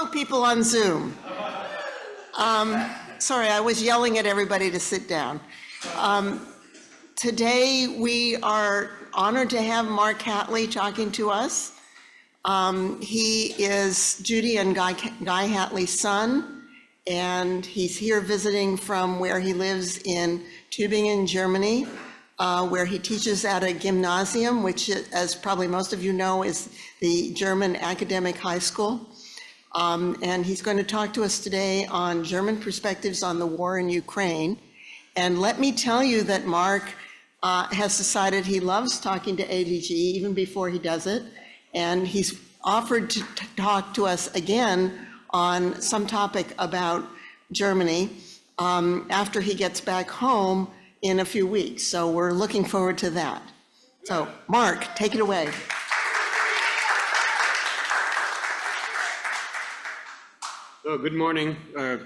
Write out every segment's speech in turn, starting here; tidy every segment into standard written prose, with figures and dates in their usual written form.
Hello, people on Zoom. Sorry, I was yelling at everybody to sit down. Today, we are honored to have Mark Hatlie talking to us. He is Judy and Guy Hatlie's son, and he's here visiting from where he lives in Tübingen, Germany, where he teaches at a gymnasium, which, as probably most of you know, is the German academic high school. And he's going to talk to us today on German perspectives on the war in Ukraine. And let me tell you that Mark has decided he loves talking to ADG even before he does it. And he's offered to talk to us again on some topic about Germany after he gets back home in a few weeks. So we're looking forward to that. So Mark, take it away. Oh, good morning. Does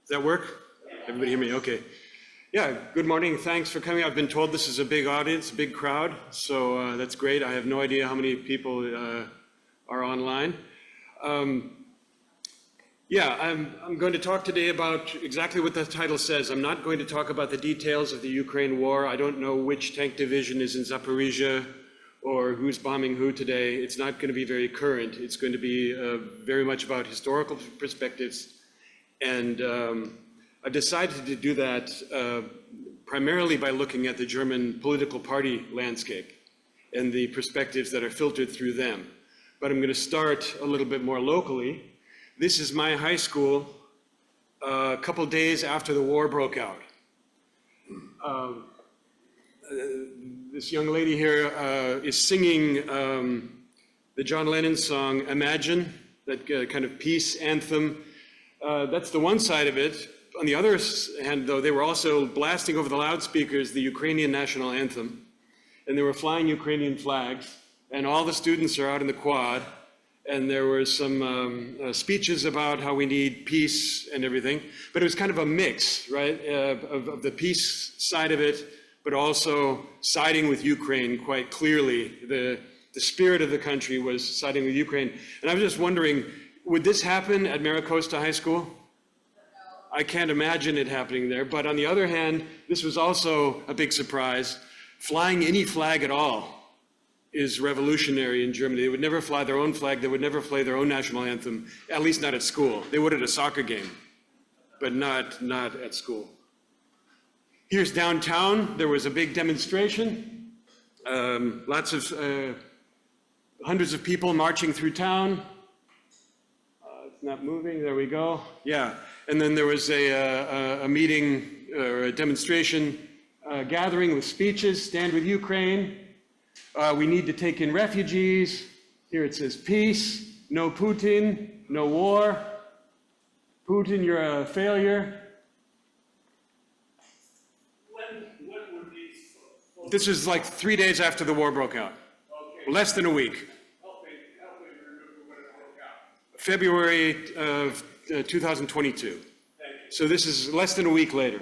that work? Everybody hear me? Okay. Yeah, good morning. Thanks for coming. I've been told this is a big audience, a big crowd, so that's great. I have no idea how many people are online. I'm going to talk today about exactly what the title says. I'm not going to talk about the details of the Ukraine war. I don't know which tank division is in Zaporizhia or who's bombing who today. It's not going to be very current. It's going to be very much about historical perspectives. And I decided to do that primarily by looking at the German political party landscape and the perspectives that are filtered through them. But I'm going to start a little bit more locally. This is my high school a couple days after the war broke out. This young lady here is singing the John Lennon song, Imagine, that kind of peace anthem. That's the one side of it. On the other hand, though, they were also blasting over the loudspeakers the Ukrainian national anthem, and they were flying Ukrainian flags, and all the students are out in the quad, and there were some speeches about how we need peace and everything, but it was kind of a mix, right, of the peace side of it, but also siding with Ukraine quite clearly. The spirit of the country was siding with Ukraine. And I was just wondering, would this happen at Maricosta High School? I can't imagine it happening there, but on the other hand, this was also a big surprise. Flying any flag at all is revolutionary in Germany. They would never fly their own flag, they would never play their own national anthem, at least not at school. They would at a soccer game, but not at school. Here's downtown. There was a big demonstration. Lots of hundreds of people marching through town. It's not moving. There we go. Yeah. And then there was a meeting or a demonstration gathering with speeches. Stand with Ukraine. We need to take in refugees. Here it says peace. No Putin. No war. Putin, you're a failure. This is like 3 days after the war broke out. Okay. Less than a week. February of 2022. So this is less than a week later.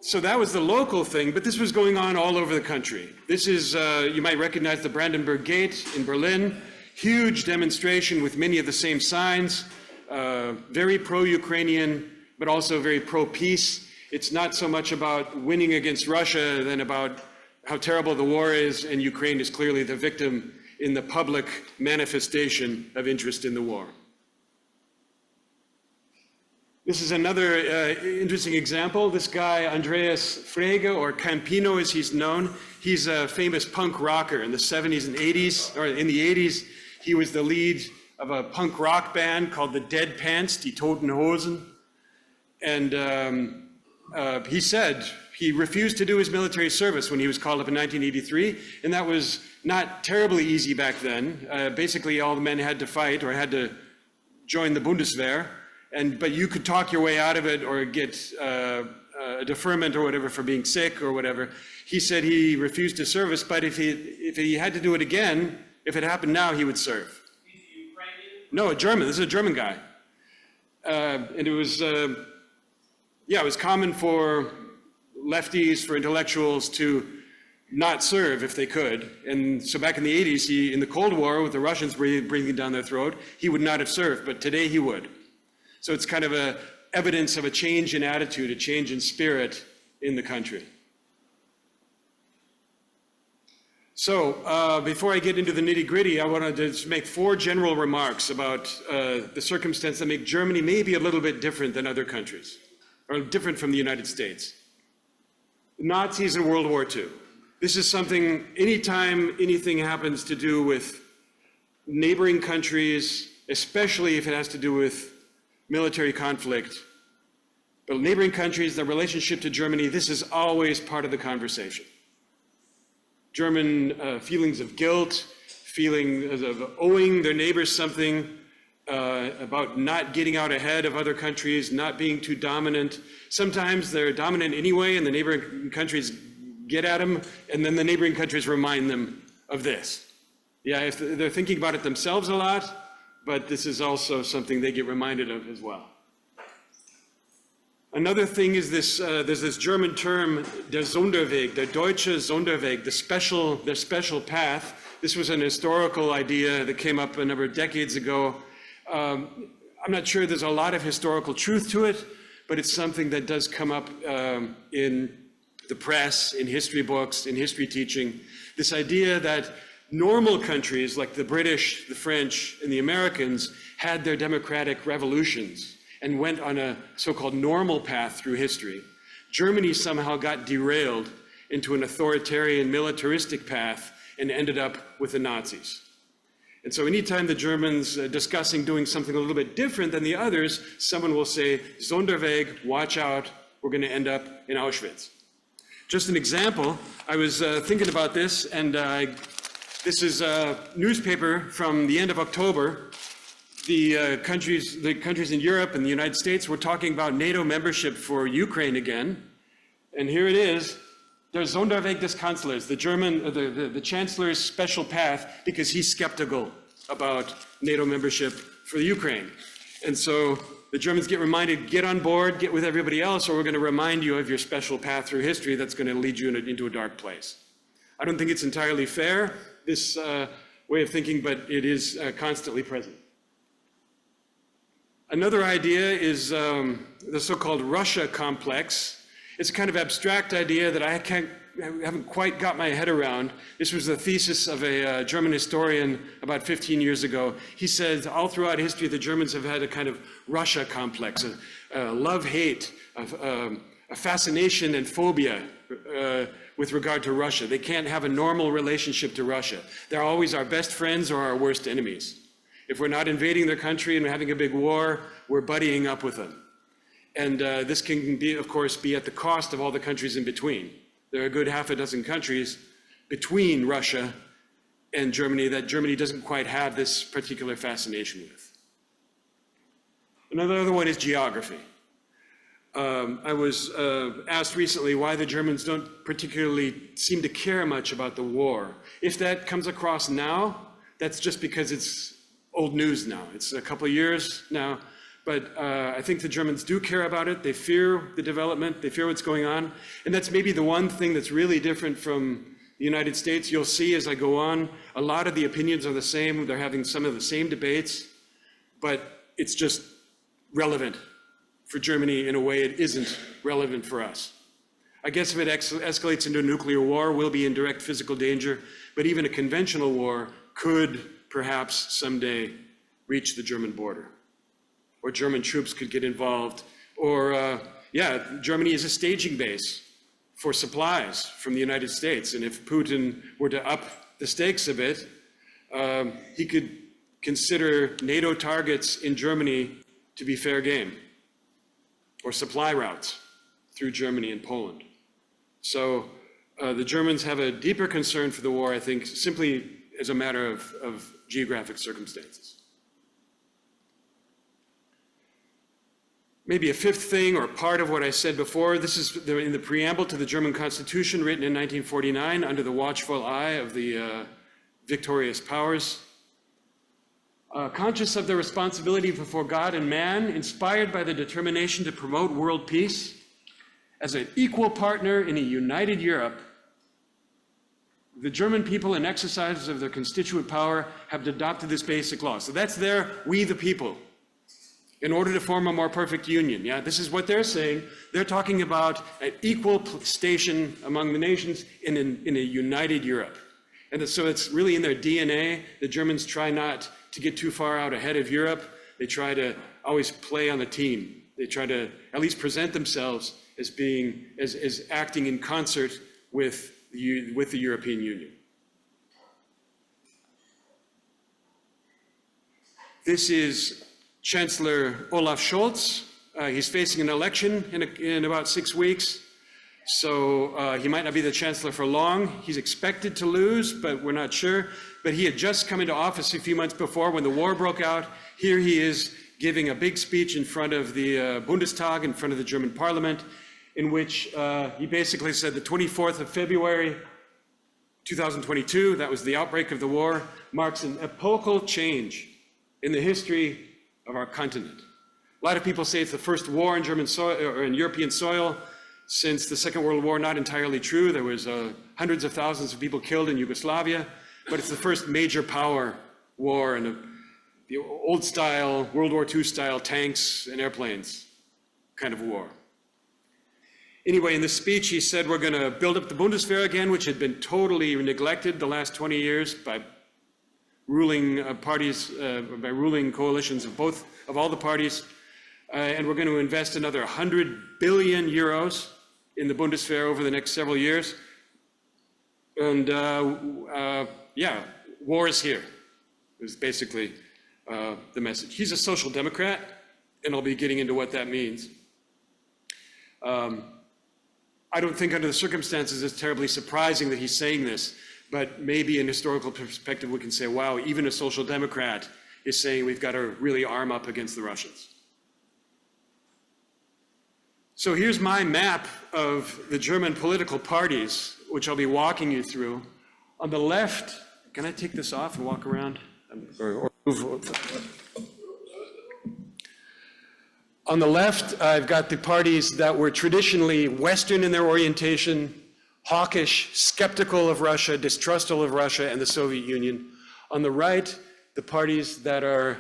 So that was the local thing, but this was going on all over the country. This is, you might recognize the Brandenburg Gate in Berlin. Huge demonstration with many of the same signs. Very pro-Ukrainian, but also very pro-peace. It's not so much about winning against Russia than about how terrible the war is, and Ukraine is clearly the victim in the public manifestation of interest in the war. This is another interesting example. This guy, Andreas Frege, or Campino as he's known, he's a famous punk rocker in the 70s and 80s, or in the 80s. He was the lead of a punk rock band called the Dead Pants, Die Toten Hosen. And he said he refused to do his military service when he was called up in 1983, and that was not terribly easy back then. Basically, all the men had to fight or had to join the Bundeswehr, but you could talk your way out of it or get a deferment or whatever for being sick or whatever. He said he refused to service, but if he had to do it again, if it happened now, he would serve. He's a Ukrainian? No, a German. This is a German guy. And it was common for lefties, for intellectuals to not serve if they could. And so back in the 80s, in the Cold War, with the Russians breathing down their throat, he would not have served, but today he would. So it's kind of evidence of a change in attitude, a change in spirit in the country. So before I get into the nitty-gritty, I want to just make 4 general remarks about the circumstance that make Germany maybe a little bit different than other countries, or different from the United States. Nazis in World War II. This is something, anytime anything happens to do with neighboring countries, especially if it has to do with military conflict, but neighboring countries, their relationship to Germany, this is always part of the conversation. German feelings of guilt, feelings of owing their neighbors something, about not getting out ahead of other countries, not being too dominant. Sometimes they're dominant anyway, and the neighboring countries get at them, and then the neighboring countries remind them of this. Yeah, if they're thinking about it themselves a lot, but this is also something they get reminded of as well. Another thing is this, there's this German term, der Sonderweg, der deutsche Sonderweg, the special path. This was an historical idea that came up a number of decades ago. I'm not sure there's a lot of historical truth to it, but it's something that does come up in the press, in history books, in history teaching. This idea that normal countries like the British, the French, and the Americans had their democratic revolutions and went on a so-called normal path through history. Germany somehow got derailed into an authoritarian militaristic path and ended up with the Nazis. And so anytime the Germans discussing doing something a little bit different than the others, someone will say, Sonderweg, watch out, we're going to end up in Auschwitz. Just an example, I was thinking about this, and this is a newspaper from the end of October. The countries in Europe and the United States were talking about NATO membership for Ukraine again. And here it is, der Sonderweg des Kanzlers, the Chancellor's special path, because he's skeptical about NATO membership for the Ukraine. And so the Germans get reminded, get on board, get with everybody else, or we're going to remind you of your special path through history that's going to lead you into a dark place. I don't think it's entirely fair, this way of thinking, but it is constantly present. Another idea is the so-called Russia complex. It's a kind of abstract idea that I haven't quite got my head around. This was the thesis of a German historian about 15 years ago. He said all throughout history the Germans have had a kind of Russia complex, a love-hate, a fascination and phobia with regard to Russia. They can't have a normal relationship to Russia. They're always our best friends or our worst enemies. If we're not invading their country and having a big war, we're buddying up with them. And this can be, of course, be at the cost of all the countries in between. There are a good half a dozen countries between Russia and Germany that Germany doesn't quite have this particular fascination with. Another one is geography. I was asked recently why the Germans don't particularly seem to care much about the war. If that comes across now, that's just because it's old news now. It's a couple of years now. But I think the Germans do care about it. They fear the development. They fear what's going on. And that's maybe the one thing that's really different from the United States. You'll see as I go on, a lot of the opinions are the same. They're having some of the same debates. But it's just relevant for Germany in a way it isn't relevant for us. I guess if it escalates into a nuclear war, we'll be in direct physical danger. But even a conventional war could perhaps someday reach the German border. Or German troops could get involved, or Germany is a staging base for supplies from the United States. And if Putin were to up the stakes a bit, he could consider NATO targets in Germany to be fair game, or supply routes through Germany and Poland. So the Germans have a deeper concern for the war, I think, simply as a matter of geographic circumstances. Maybe a fifth thing, or part of what I said before, this is in the preamble to the German Constitution written in 1949 under the watchful eye of the victorious powers. Conscious of their responsibility before God and man, inspired by the determination to promote world peace, as an equal partner in a united Europe, the German people, in exercise of their constituent power, have adopted this basic law. So that's their we the people, in order to form a more perfect union. Yeah, this is what they're saying. They're talking about an equal station among the nations in a united Europe. And so it's really in their DNA. The Germans try not to get too far out ahead of Europe. They try to always play on the team. They try to at least present themselves as being, as acting in concert with the European Union. This is Chancellor Olaf Scholz. He's facing an election in about 6 weeks, so he might not be the chancellor for long. He's expected to lose, but we're not sure. But he had just come into office a few months before when the war broke out. Here he is giving a big speech in front of the Bundestag, in front of the German parliament, in which he basically said the 24th of February, 2022, that was the outbreak of the war, marks an epochal change in the history of our continent. A lot of people say it's the first war in German soil or in European soil since the Second World War. Not entirely true. There was hundreds of thousands of people killed in Yugoslavia, but it's the first major power war in the old style, World War II style tanks and airplanes kind of war. Anyway, in the speech, he said we're going to build up the Bundeswehr again, which had been totally neglected the last 20 years by ruling parties, by ruling coalitions of all the parties. And we're going to invest another 100 billion euros in the Bundeswehr over the next several years. And yeah, war is here, is basically the message. He's a social democrat, and I'll be getting into what that means. I don't think under the circumstances it's terribly surprising that he's saying this, but maybe in historical perspective we can say, wow, even a social democrat is saying we've got to really arm up against the Russians. So here's my map of the German political parties, which I'll be walking you through. On the left, can I take this off and walk around? Or move? On the left, I've got the parties that were traditionally Western in their orientation, hawkish, skeptical of Russia, distrustful of Russia and the Soviet Union. On the right, the parties that are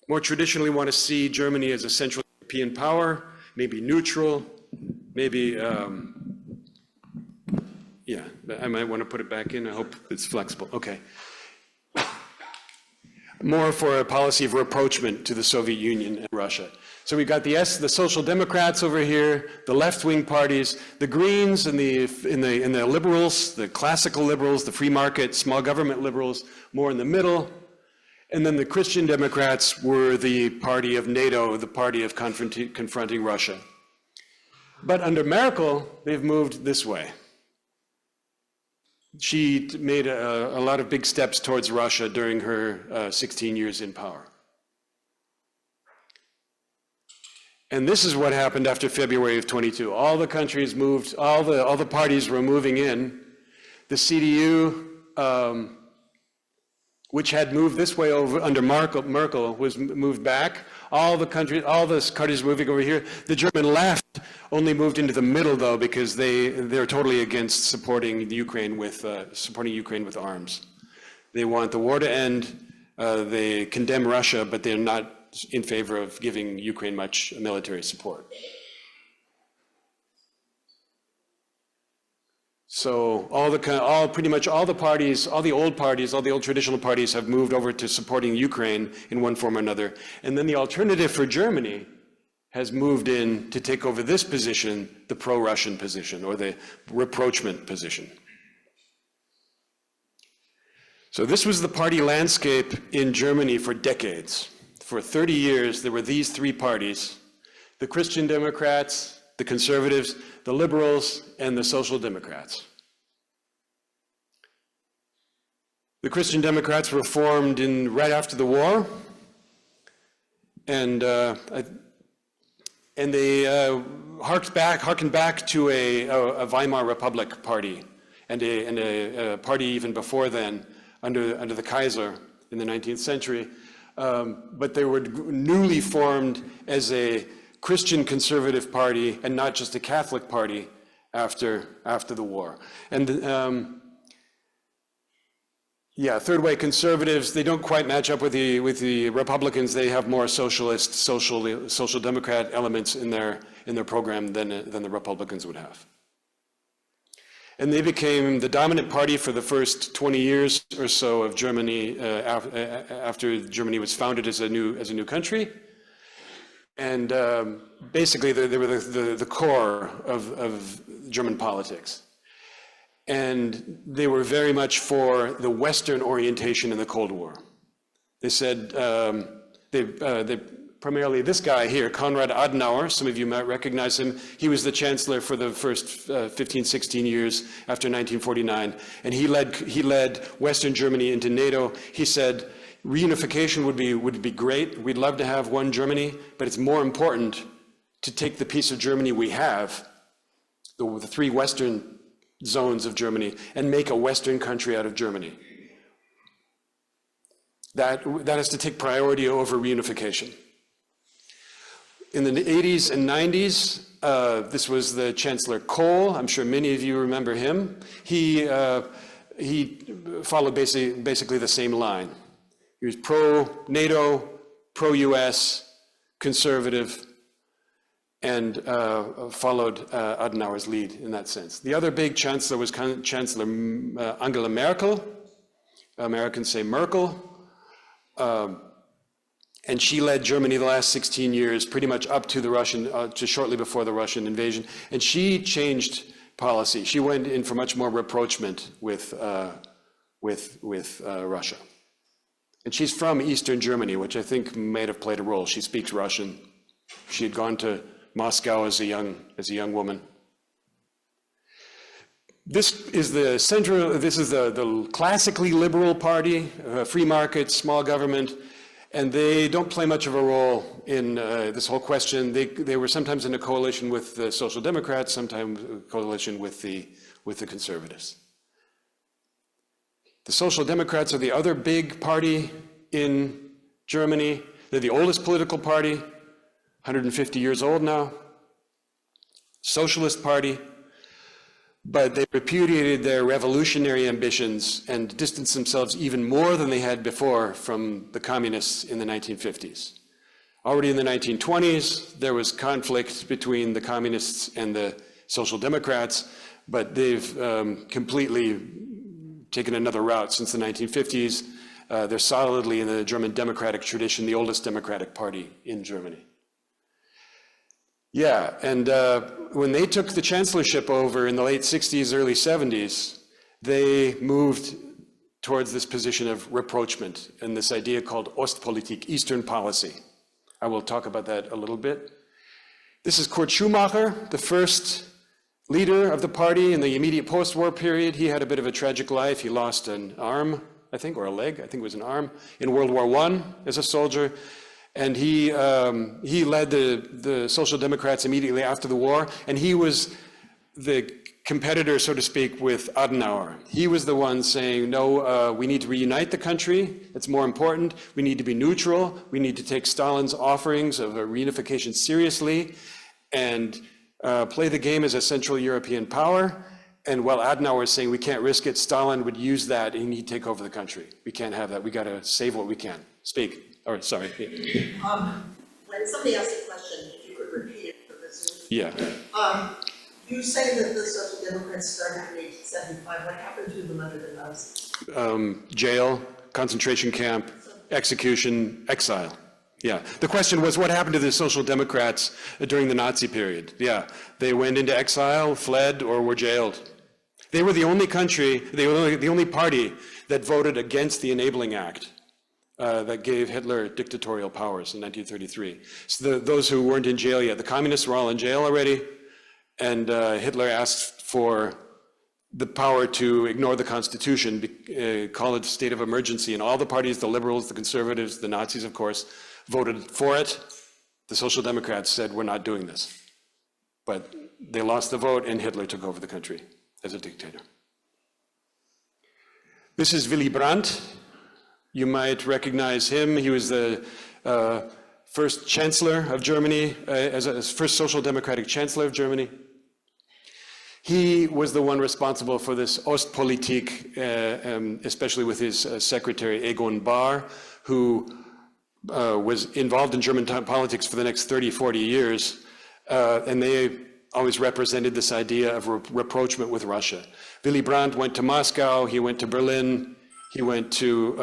more traditionally want to see Germany as a Central European power, maybe neutral, maybe, yeah, I might want to put it back in. I hope it's flexible. Okay. More for a policy of rapprochement to the Soviet Union and Russia. So we've got the Social Democrats over here, the left-wing parties, the Greens and the liberals, the classical liberals, the free market, small government liberals, more in the middle. And then the Christian Democrats were the party of NATO, the party of confronting Russia. But under Merkel, they've moved this way. She made a lot of big steps towards Russia during her 16 years in power. And this is what happened after February of 22. All the countries moved, all the parties were moving in. The CDU, which had moved this way over under Merkel, was moved back. All the countries moving over here. The German left only moved into the middle, though, because they're totally against supporting the Ukraine with arms. They want the war to end. They condemn Russia, but they're not in favor of giving Ukraine much military support. So pretty much all the parties, all the old traditional parties have moved over to supporting Ukraine in one form or another. And then the alternative for Germany has moved in to take over this position, the pro-Russian position, or the rapprochement position. So this was the party landscape in Germany for decades. For 30 years, there were these three parties: the Christian Democrats, the Conservatives, the Liberals, and the Social Democrats. The Christian Democrats were formed right after the war, and they harkened back to a Weimar Republic party, and a party even before then, under the Kaiser in the 19th century. But they were newly formed as a Christian conservative party and not just a Catholic party after the war. And Yeah, third way conservatives, they don't quite match up with the Republicans. They have more socialist, social democrat elements in their program than the Republicans would have. And they became the dominant party for the first 20 years or so of Germany after Germany was founded as a new country. And basically, they were the core of German politics. And they were very much for the Western orientation in the Cold War. They said, they primarily this guy here, Konrad Adenauer, some of you might recognize him. He was the chancellor for the first 15, 16 years after 1949. And he led Western Germany into NATO. He said, reunification would be great. We'd love to have one Germany, but it's more important to take the piece of Germany we have, the three Western zones of Germany, and make a Western country out of Germany. That has to take priority over reunification. In the 80s and 90s, this was the Chancellor Kohl. I'm sure many of you remember him. He followed basically the same line. He was pro-NATO, pro-US, conservative, and followed Adenauer's lead in that sense. The other big chancellor was Chancellor Angela Merkel. Americans say Merkel. And she led Germany the last 16 years, pretty much up to the Russian, to shortly before the Russian invasion. And she changed policy. She went in for much more rapprochement with Russia. And she's from Eastern Germany, which I think might have played a role. She speaks Russian. She had gone to Moscow as a young woman. This is the classically liberal party, free market, small government, and they don't play much of a role in this whole question. They were sometimes in a coalition with the Social Democrats, sometimes a coalition with the conservatives. The Social Democrats are the other big party in Germany. They're the oldest political party, 150 years old now, socialist party, but they repudiated their revolutionary ambitions and distanced themselves even more than they had before from the communists in the 1950s. Already in the 1920s, there was conflict between the communists and the Social Democrats, but they've completely taken another route since the 1950s. They're solidly in the German democratic tradition, the oldest democratic party in Germany. Yeah, and when they took the chancellorship over in the late 60s, early 70s, they moved towards this position of rapprochement and this idea called Ostpolitik, Eastern policy. I will talk about that a little bit. This is Kurt Schumacher, the first leader of the party in the immediate post-war period. He had a bit of a tragic life. He lost an arm, I think, or a leg, I think it was an arm, in World War I as a soldier. And he led the Social Democrats immediately after the war, and he was the competitor, so to speak, with Adenauer. He was the one saying, no, we need to reunite the country. It's more important. We need to be neutral. We need to take Stalin's offerings of a reunification seriously and play the game as a Central European power. And while Adenauer is saying we can't risk it, Stalin would use that and he'd take over the country. We can't have that. We got to save what we can. Speak. Oh, sorry. When somebody asks a question, if you could repeat it for the Zoom. Yeah. You say that the Social Democrats started in 1875. What happened to them under the Nazis? Jail, concentration camp, execution, exile. Yeah. The question was, what happened to the Social Democrats during the Nazi period? Yeah. They went into exile, fled, or were jailed. They were the only country, they were the only party that voted against the Enabling Act. That gave Hitler dictatorial powers in 1933. So those who weren't in jail yet, the communists were all in jail already, and Hitler asked for the power to ignore the Constitution, call it a state of emergency, and all the parties, the liberals, the conservatives, the Nazis, of course, voted for it. The Social Democrats said, we're not doing this. But they lost the vote, and Hitler took over the country as a dictator. This is Willy Brandt. You might recognize him. He was the first chancellor of Germany, as first social democratic chancellor of Germany. He was the one responsible for this Ostpolitik, especially with his secretary Egon Bahr, who was involved in German politics for the next 30, 40 years, and they always represented this idea of rapprochement with Russia. Willy Brandt went to Moscow, he went to Berlin, he went to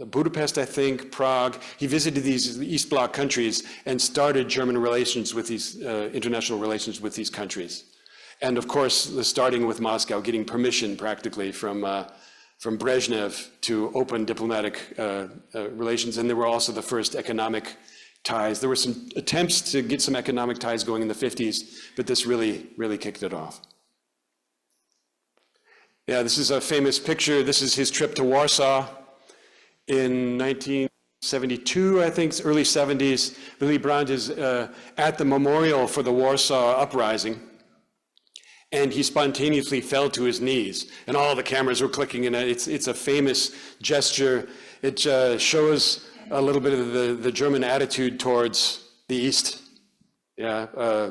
Budapest, I think, Prague. He visited these East Bloc countries and started German relations with these, international relations with these countries. And of course, starting with Moscow, getting permission practically from Brezhnev to open diplomatic relations. And there were also the first economic ties. There were some attempts to get some economic ties going in the 50s, but this really, really kicked it off. Yeah, this is a famous picture. This is his trip to Warsaw in 1972, I think, early 70s. Willy Brandt is at the memorial for the Warsaw Uprising, and he spontaneously fell to his knees, and all the cameras were clicking, and it's a famous gesture. It shows a little bit of the German attitude towards the East. Yeah,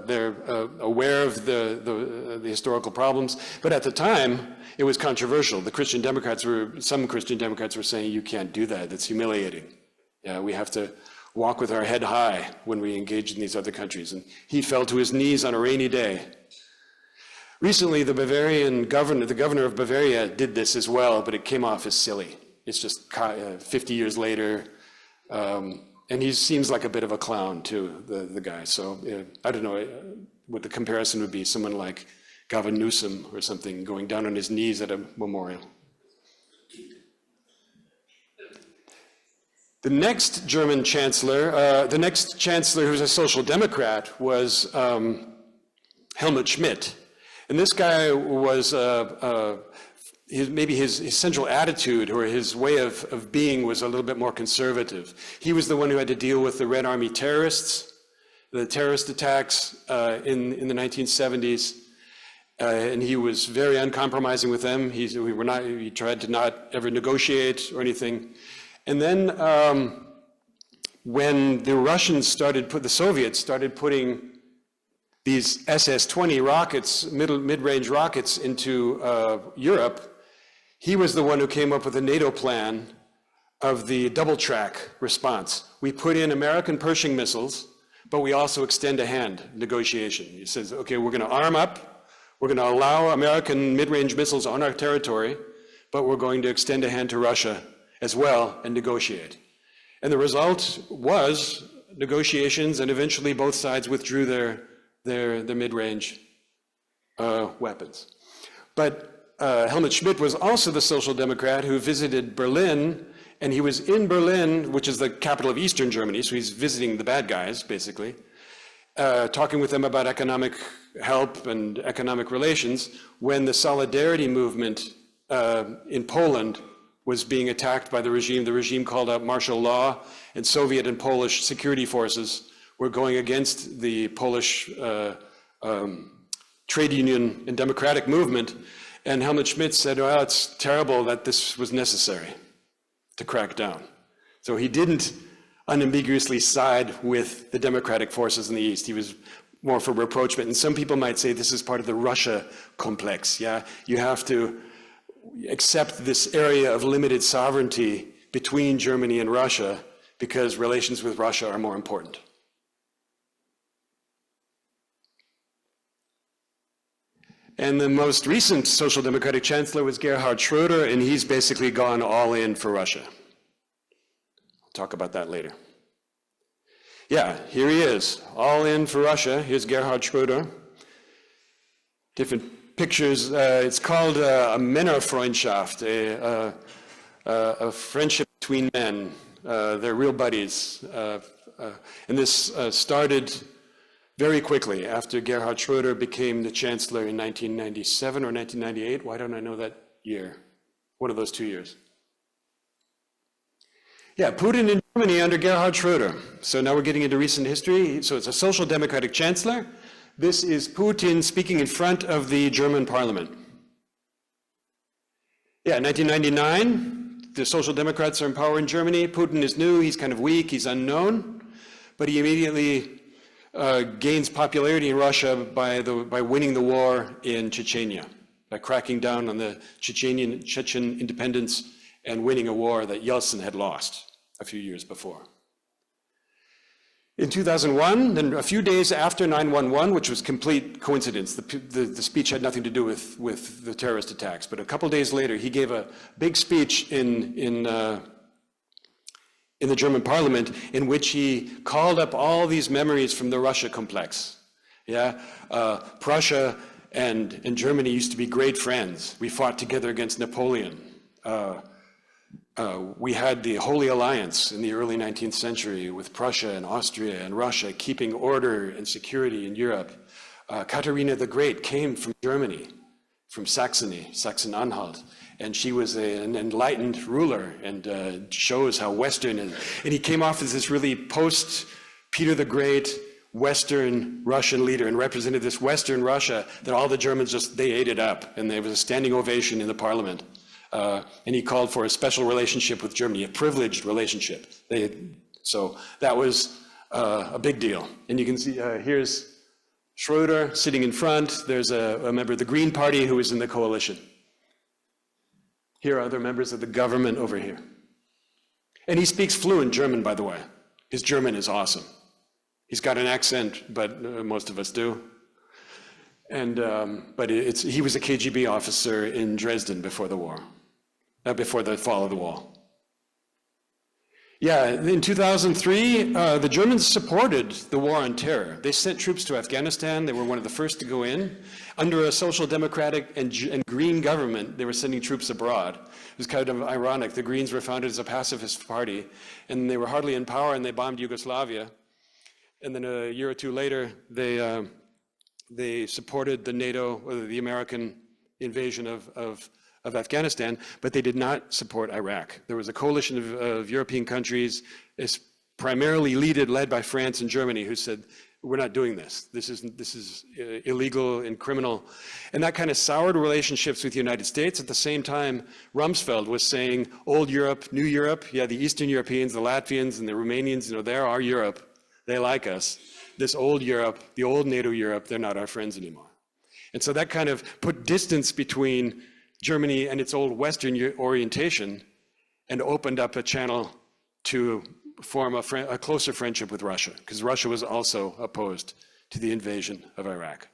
they're aware of the historical problems, but at the time, it was controversial. Some Christian Democrats were saying, you can't do that, that's humiliating. Yeah, we have to walk with our head high when we engage in these other countries. And he fell to his knees on a rainy day. Recently, the governor of Bavaria did this as well, but it came off as silly. It's just 50 years later, and he seems like a bit of a clown too, the guy. So I don't know what the comparison would be, someone like Gavin Newsom or something going down on his knees at a memorial. The next German chancellor, who's a social democrat, was Helmut Schmidt. And this guy was, maybe his central attitude or his way of being was a little bit more conservative. He was the one who had to deal with the Red Army terrorists, the terrorist attacks in the 1970s. And he was very uncompromising with them. He tried to not ever negotiate or anything. And then when the Soviets started putting these SS-20 rockets, mid-range rockets into Europe, he was the one who came up with a NATO plan of the double-track response. We put in American Pershing missiles, but we also extend a hand negotiation. He says, okay, we're gonna arm up, we're gonna allow American mid-range missiles on our territory, but we're going to extend a hand to Russia as well and negotiate. And the result was negotiations, and eventually both sides withdrew their mid-range weapons. But Helmut Schmidt was also the social democrat who visited Berlin, and he was in Berlin, which is the capital of Eastern Germany, so he's visiting the bad guys, basically, talking with them about economic help and economic relations, when the Solidarity movement in Poland was being attacked by the regime. The regime called out martial law, and Soviet and Polish security forces were going against the Polish trade union and democratic movement. And Helmut Schmidt said, well, it's terrible that this was necessary to crack down. So he didn't unambiguously side with the democratic forces in the East. He was more for rapprochement. And some people might say this is part of the Russia complex. Yeah, you have to accept this area of limited sovereignty between Germany and Russia because relations with Russia are more important. And the most recent social democratic chancellor was Gerhard Schröder, and he's basically gone all in for Russia. I'll talk about that later. Yeah, here he is, all in for Russia. Here's Gerhard Schröder. Different pictures. It's called a Männerfreundschaft, a friendship between men. They're real buddies. And this started very quickly after Gerhard Schröder became the chancellor in 1997 or 1998. Why don't I know that year? One of those 2 years. Yeah, Putin in Germany under Gerhard Schröder. So now we're getting into recent history. So it's a social democratic chancellor. This is Putin speaking in front of the German parliament. Yeah, 1999, the Social Democrats are in power in Germany. Putin is new, he's kind of weak, he's unknown, but he immediately gains popularity in Russia by winning the war in Chechnya, by cracking down on the Chechen independence and winning a war that Yeltsin had lost a few years before. In 2001, then a few days after 9/11, which was complete coincidence, the speech had nothing to do with the terrorist attacks, but a couple days later, he gave a big speech in the German parliament in which he called up all these memories from the Russia complex. Yeah, Prussia and Germany used to be great friends. We fought together against Napoleon. We had the Holy Alliance in the early 19th century with Prussia and Austria and Russia keeping order and security in Europe. Katharina the Great came from Germany, from Saxony, Saxon-Anhalt, and she was an enlightened ruler and shows how Western, and he came off as this really post-Peter the Great Western Russian leader and represented this Western Russia that all the Germans they ate it up, and there was a standing ovation in the parliament. And he called for a special relationship with Germany, a privileged relationship. So that was a big deal. And you can see here's Schroeder sitting in front. There's a member of the Green Party who is in the coalition. Here are other members of the government over here. And he speaks fluent German, by the way. His German is awesome. He's got an accent, but most of us do. And but he was a KGB officer in Dresden before the war, before the fall of the wall. Yeah, in 2003, the Germans supported the war on terror. They sent troops to Afghanistan. They were one of the first to go in. Under a social democratic and green government, they were sending troops abroad. It was kind of ironic. The Greens were founded as a pacifist party, and they were hardly in power, and they bombed Yugoslavia. And then a year or two later, they supported the NATO, or the American invasion of Afghanistan, but they did not support Iraq. There was a coalition of European countries, primarily led by France and Germany, who said, we're not doing this. This is illegal and criminal. And that kind of soured relationships with the United States. At the same time, Rumsfeld was saying, old Europe, new Europe, yeah, the Eastern Europeans, the Latvians and the Romanians, they're our Europe. They like us. This old Europe, the old NATO Europe, they're not our friends anymore. And so that kind of put distance between Germany and its old Western orientation and opened up a channel to form a closer friendship with Russia, because Russia was also opposed to the invasion of Iraq.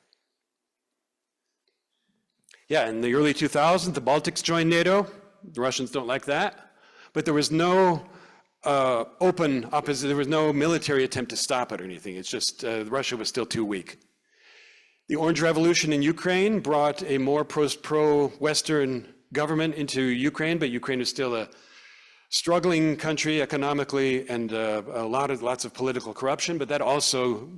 Yeah, in the early 2000s, the Baltics joined NATO. The Russians don't like that. But there was no open opposition, there was no military attempt to stop it or anything. It's just Russia was still too weak. The Orange Revolution in Ukraine brought a more pro-Western government into Ukraine, but Ukraine is still a struggling country economically and lots of political corruption. But that also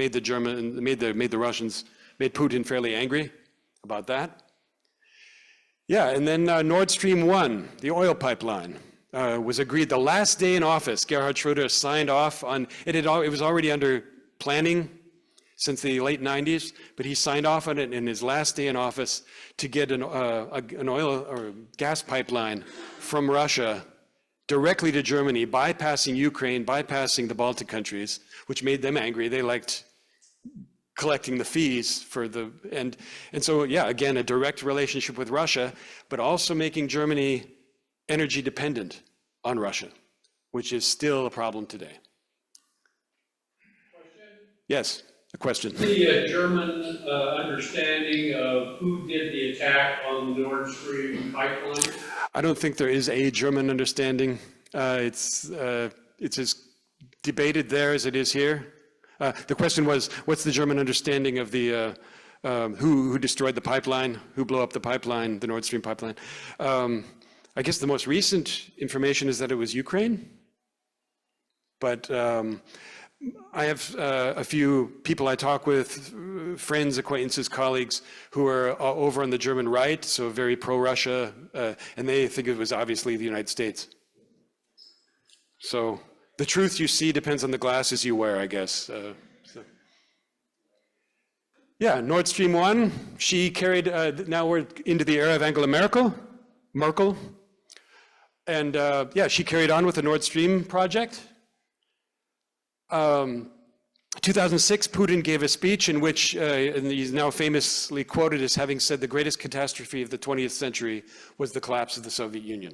made the Russians, made Putin fairly angry about that. Yeah, and then Nord Stream 1, the oil pipeline, was agreed the last day in office. Gerhard Schröder signed off on it. It was already under planning since the late 90s, but he signed off on it in his last day in office to get an oil or gas pipeline from Russia directly to Germany, bypassing Ukraine, bypassing the Baltic countries, which made them angry. They liked collecting the fees for and so yeah, again, a direct relationship with Russia, but also making Germany energy dependent on Russia, which is still a problem today. Question? Yes, a question. The German understanding of who did the attack on the Nord Stream pipeline? I don't think there is a German understanding. It's as debated there as it is here. The question was, what's the German understanding of the who destroyed the pipeline, who blew up the pipeline, the Nord Stream pipeline? I guess the most recent information is that it was Ukraine, but I have a few people I talk with, friends, acquaintances, colleagues, who are over on the German right, so very pro-Russia, and they think it was obviously the United States. So the truth you see depends on the glasses you wear, I guess. Yeah, Nord Stream 1, she carried, now we're into the era of Angela Merkel. And yeah, she carried on with the Nord Stream project. 2 2006, Putin gave a speech in which, and he's now famously quoted as having said the greatest catastrophe of the 20th century was the collapse of the Soviet Union.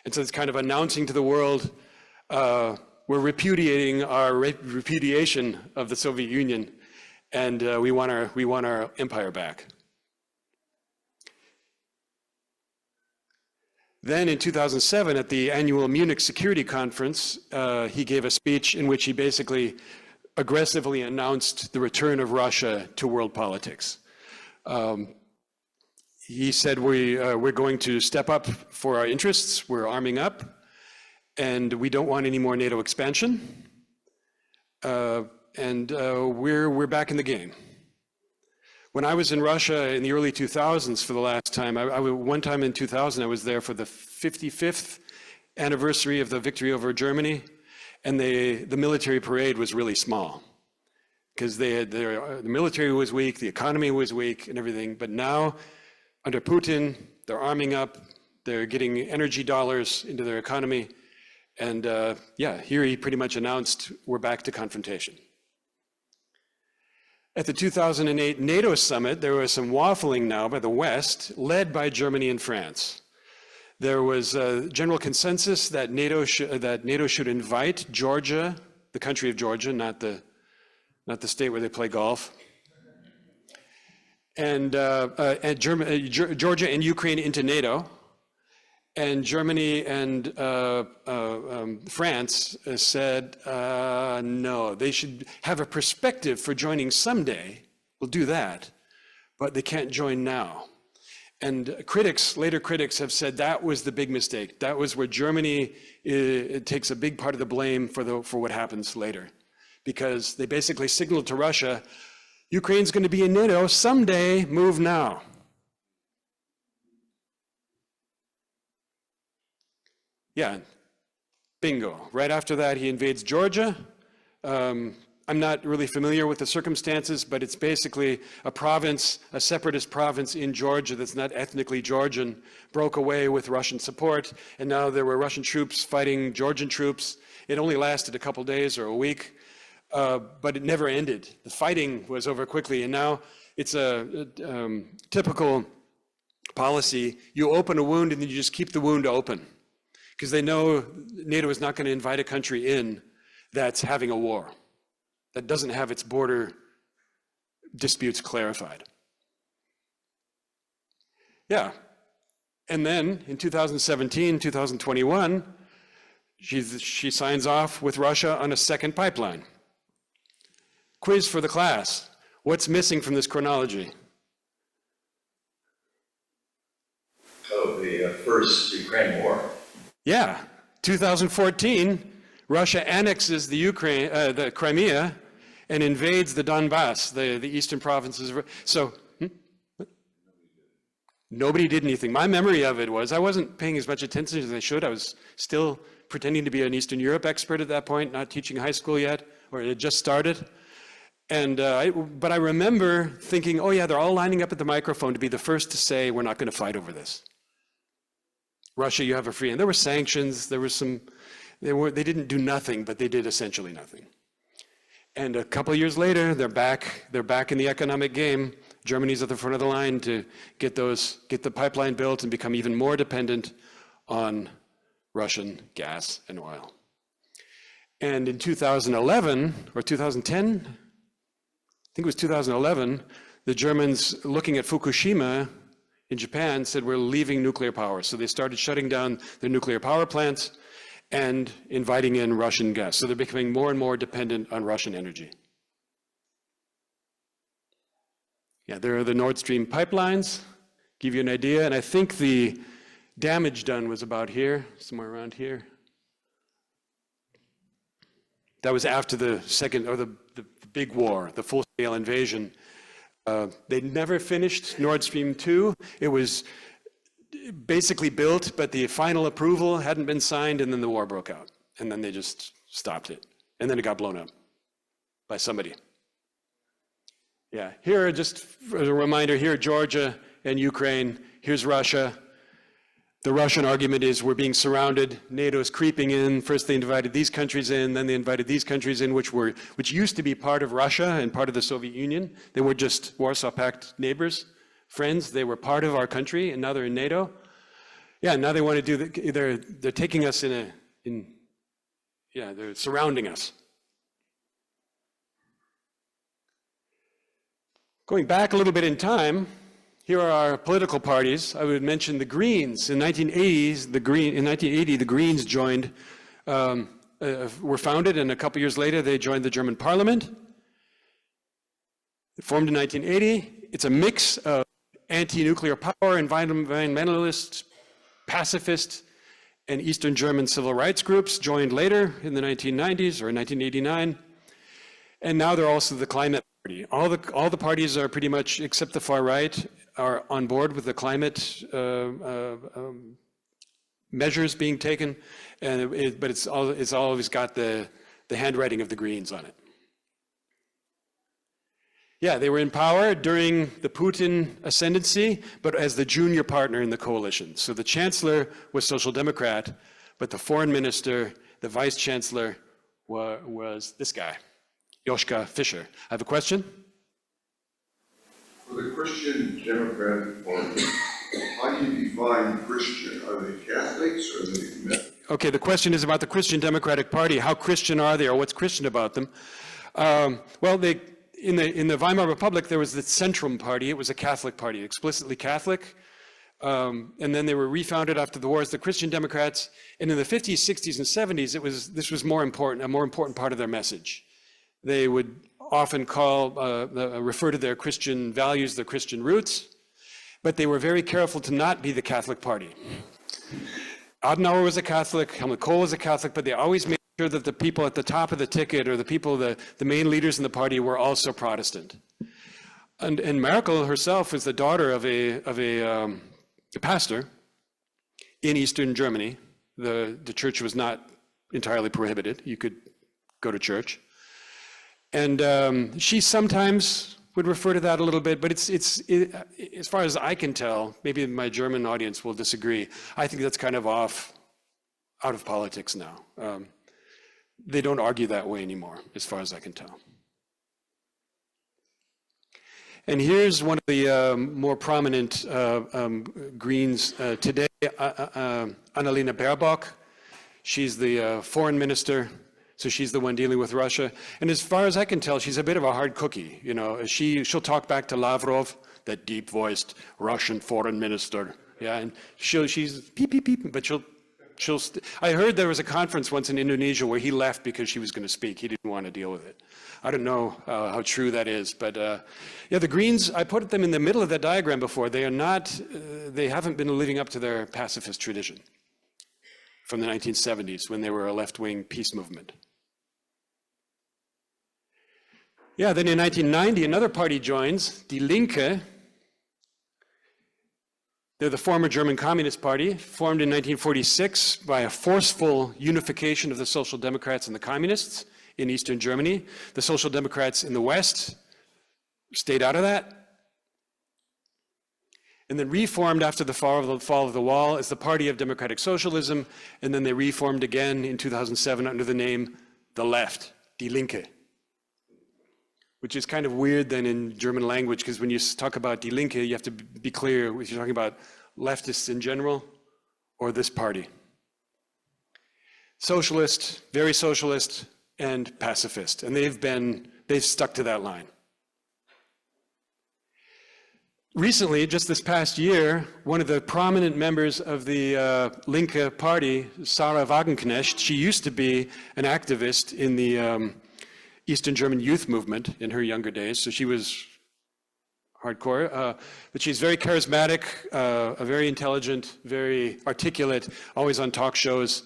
And so it's kind of announcing to the world, we're repudiating our repudiation of the Soviet Union, and we want our empire back. Then in 2007, at the annual Munich Security Conference, he gave a speech in which he basically aggressively announced the return of Russia to world politics. He said, we're going to step up for our interests, we're arming up, and we don't want any more NATO expansion, and we're back in the game. When I was in Russia in the early 2000s for the last time, one time in 2000, I was there for the 55th anniversary of the victory over Germany, and the military parade was really small because the military was weak, the economy was weak and everything, but now under Putin, they're arming up, they're getting energy dollars into their economy, and yeah, here he pretty much announced we're back to confrontation. At the 2008 NATO summit, there was some waffling now by the West, led by Germany and France. There was a general consensus that NATO should invite Georgia, the country of Georgia, not the state where they play golf, and Georgia and Ukraine into NATO, and Germany and France said no, they should have a perspective for joining someday. We'll do that, but they can't join now. And later critics have said that was the big mistake. That was where Germany takes a big part of the blame for what happens later, because they basically signaled to Russia, Ukraine's going to be in NATO someday, move now. Yeah, bingo. Right after that, he invades Georgia. I'm not really familiar with the circumstances, but it's basically a province, a separatist province in Georgia that's not ethnically Georgian, broke away with Russian support, and now there were Russian troops fighting Georgian troops. It only lasted a couple days or a week, but it never ended. The fighting was over quickly, and now it's a typical policy. You open a wound and then you just keep the wound open, because they know NATO is not going to invite a country in that's having a war, that doesn't have its border disputes clarified. Yeah, and then in 2017, 2021, she signs off with Russia on a second pipeline. Quiz for the class. What's missing from this chronology? Oh, the first Ukraine war. Yeah, 2014, Russia annexes the Crimea and invades the Donbass, the eastern provinces. So nobody did anything. My memory of it was I wasn't paying as much attention as I should. I was still pretending to be an Eastern Europe expert at that point, not teaching high school yet, or it had just started. And but I remember thinking, oh yeah, they're all lining up at the microphone to be the first to say we're not going to fight over this. Russia, you have a free, and there were sanctions. There was some. They didn't do nothing, but they did essentially nothing. And a couple of years later, they're back. They're back in the economic game. Germany's at the front of the line to get the pipeline built and become even more dependent on Russian gas and oil. And in 2011 or 2010, I think it was 2011, the Germans, looking at Fukushima in Japan, said we're leaving nuclear power. So they started shutting down their nuclear power plants and inviting in Russian gas. So they're becoming more and more dependent on Russian energy. Yeah, there are the Nord Stream pipelines, give you an idea. And I think the damage done was about here, somewhere around here. That was after the second, or the big war, the full-scale invasion. They never finished Nord Stream 2. It was basically built, but the final approval hadn't been signed, and then the war broke out. And then they just stopped it. And then it got blown up by somebody. Yeah, here, just as a reminder, here, Georgia and Ukraine. Here's Russia. The Russian argument is we're being surrounded, NATO's creeping in. First they invited these countries in, then they invited these countries in, which used to be part of Russia and part of the Soviet Union. They were just Warsaw Pact neighbors, friends. They were part of our country, and now they're in NATO. Yeah, now they want to do, they're taking us they're surrounding us. Going back a little bit in time, here are our political parties. I would mention the Greens. In 1980, the Greens joined, were founded, and a couple years later, they joined the German Parliament. It formed in 1980. It's a mix of anti-nuclear power, environmentalist, pacifist, and Eastern German civil rights groups joined later in the 1990s or 1989. And now they're also the climate party. All the parties are pretty much, except the far right, are on board with the climate measures being taken, but it's always got the handwriting of the Greens on it. Yeah, they were in power during the Putin ascendancy, but as the junior partner in the coalition. So the chancellor was Social Democrat, but the foreign minister, the vice chancellor, was this guy, Joschka Fischer. I have a question? For the Christian Democratic Party, how do you define Christian? Are they Catholics or are they Methodists? Okay, the question is about the Christian Democratic Party. How Christian are they, or what's Christian about them? Well, in the Weimar Republic, there was the Centrum Party. It was a Catholic party, explicitly Catholic. And then they were refounded after the wars, the Christian Democrats. And in the 50s, 60s, and 70s, this was a more important part of their message. They would often refer to their Christian values, their Christian roots, but they were very careful to not be the Catholic Party. Adenauer was a Catholic, Helmut Kohl was a Catholic, but they always made sure that the people at the top of the ticket, or the main leaders in the party, were also Protestant. And Merkel herself was the daughter of a pastor in Eastern Germany. The church was not entirely prohibited. You could go to church. And she sometimes would refer to that a little bit, but as far as I can tell, maybe my German audience will disagree, I think that's kind of out of politics now. They don't argue that way anymore, as far as I can tell. And here's one of the more prominent Greens today, Annalena Baerbock. She's the foreign minister. So she's the one dealing with Russia. And as far as I can tell, she's a bit of a hard cookie. You know, she'll talk back to Lavrov, that deep-voiced Russian foreign minister. Yeah, and she's peep, peep, peep, but I heard there was a conference once in Indonesia where he left because she was going to speak. He didn't want to deal with it. I don't know how true that is, but yeah, the Greens, I put them in the middle of that diagram before. They haven't been living up to their pacifist tradition from the 1970s when they were a left-wing peace movement. Yeah, then in 1990, another party joins, Die Linke. They're the former German Communist Party, formed in 1946 by a forceful unification of the Social Democrats and the Communists in Eastern Germany. The Social Democrats in the West stayed out of that. And then reformed after the fall of the wall as the Party of Democratic Socialism, and then they reformed again in 2007 under the name The Left, Die Linke. Which is kind of weird then in German language, because when you talk about Die Linke, you have to be clear if you're talking about leftists in general or this party. Socialist, very socialist, and pacifist. And they've stuck to that line. Recently, just this past year, one of the prominent members of the Linke party, Sarah Wagenknecht, she used to be an activist in the Eastern German youth movement in her younger days, so she was hardcore, but she's very charismatic, very intelligent, very articulate, always on talk shows,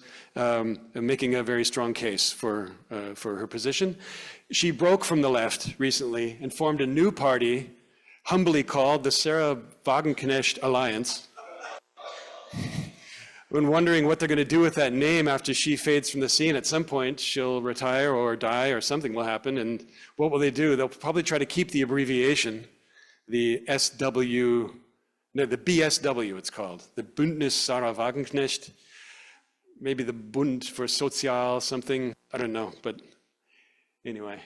making a very strong case for her position. She broke from the left recently and formed a new party, humbly called the Sarah Wagenknecht Alliance. When wondering what they're going to do with that name after she fades from the scene, at some point she'll retire or die or something will happen, and what will they do? They'll probably try to keep the abbreviation, the SWNACH, No, the BSW it's called, the Bündnis Sarah Wagenknecht, maybe the Bund for Sozial something, I don't know, but anyway,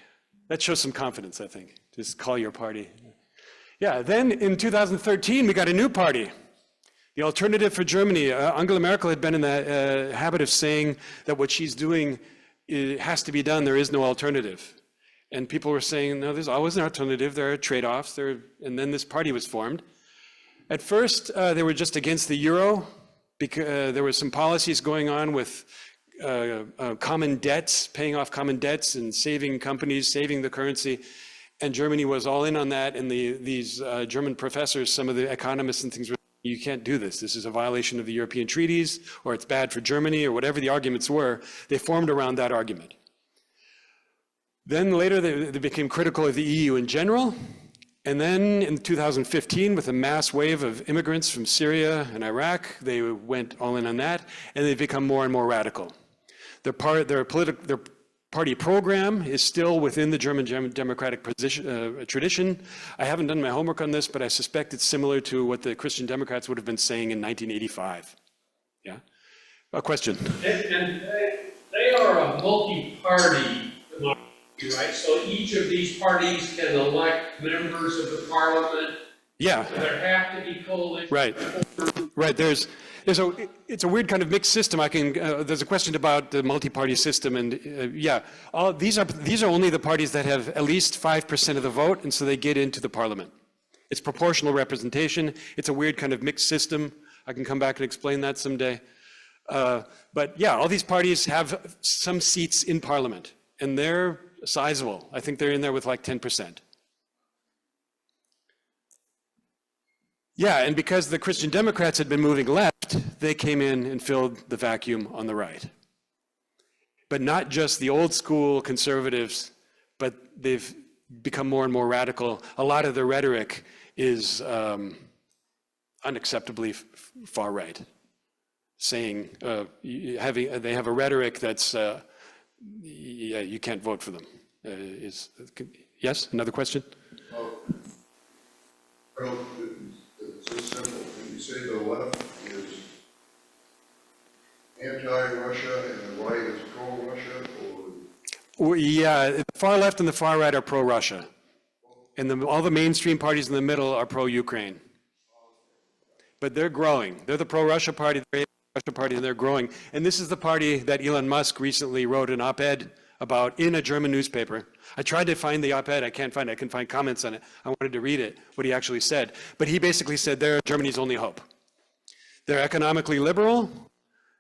that shows some confidence, I think. Just call your party. Yeah, then in 2013, we got a new party, the Alternative for Germany. Angela Merkel had been in the habit of saying that what she's doing has to be done, there is no alternative. And people were saying, no, there's always an alternative, there are trade-offs, and then this party was formed. At first, they were just against the euro, because there were some policies going on with common debts, paying off common debts and saving companies, saving the currency. And Germany was all in on that. And these German professors, some of the economists and things were, you can't do this. This is a violation of the European treaties, or it's bad for Germany, or whatever the arguments were. They formed around that argument. Then later, they became critical of the EU in general. And then in 2015, with a mass wave of immigrants from Syria and Iraq, they went all in on that, and they've become more and more radical. Their party program is still within the German democratic tradition. I haven't done my homework on this, but I suspect it's similar to what the Christian Democrats would have been saying in 1985. Yeah? A question? And they are a multi-party democracy, right? So each of these parties can elect members of the parliament. Yeah. So there have to be coalitions. Right. Right. It's a weird kind of mixed system. There's a question about the multi-party system, and these are only the parties that have at least 5% of the vote, and so they get into the parliament. It's proportional representation. It's a weird kind of mixed system. I can come back and explain that someday. But yeah, all these parties have some seats in parliament, and they're sizable. I think they're in there with like 10%. Yeah, and because the Christian Democrats had been moving left, they came in and filled the vacuum on the right. But not just the old school conservatives, but they've become more and more radical. A lot of their rhetoric is unacceptably far right, saying, they have a rhetoric that's, you can't vote for them. Yes, another question? Well, it's so simple. When you say the left is anti-Russia and the right is pro-Russia, or? Yeah, the far left and the far right are pro-Russia. And all the mainstream parties in the middle are pro-Ukraine. But they're growing. They're the pro-Russia party, the pro-Russia party, and they're growing. And this is the party that Elon Musk recently wrote an op-ed about in a German newspaper. I tried to find the op-ed, I can't find it. I can find comments on it. I wanted to read it, what he actually said. But he basically said they're Germany's only hope. They're economically liberal,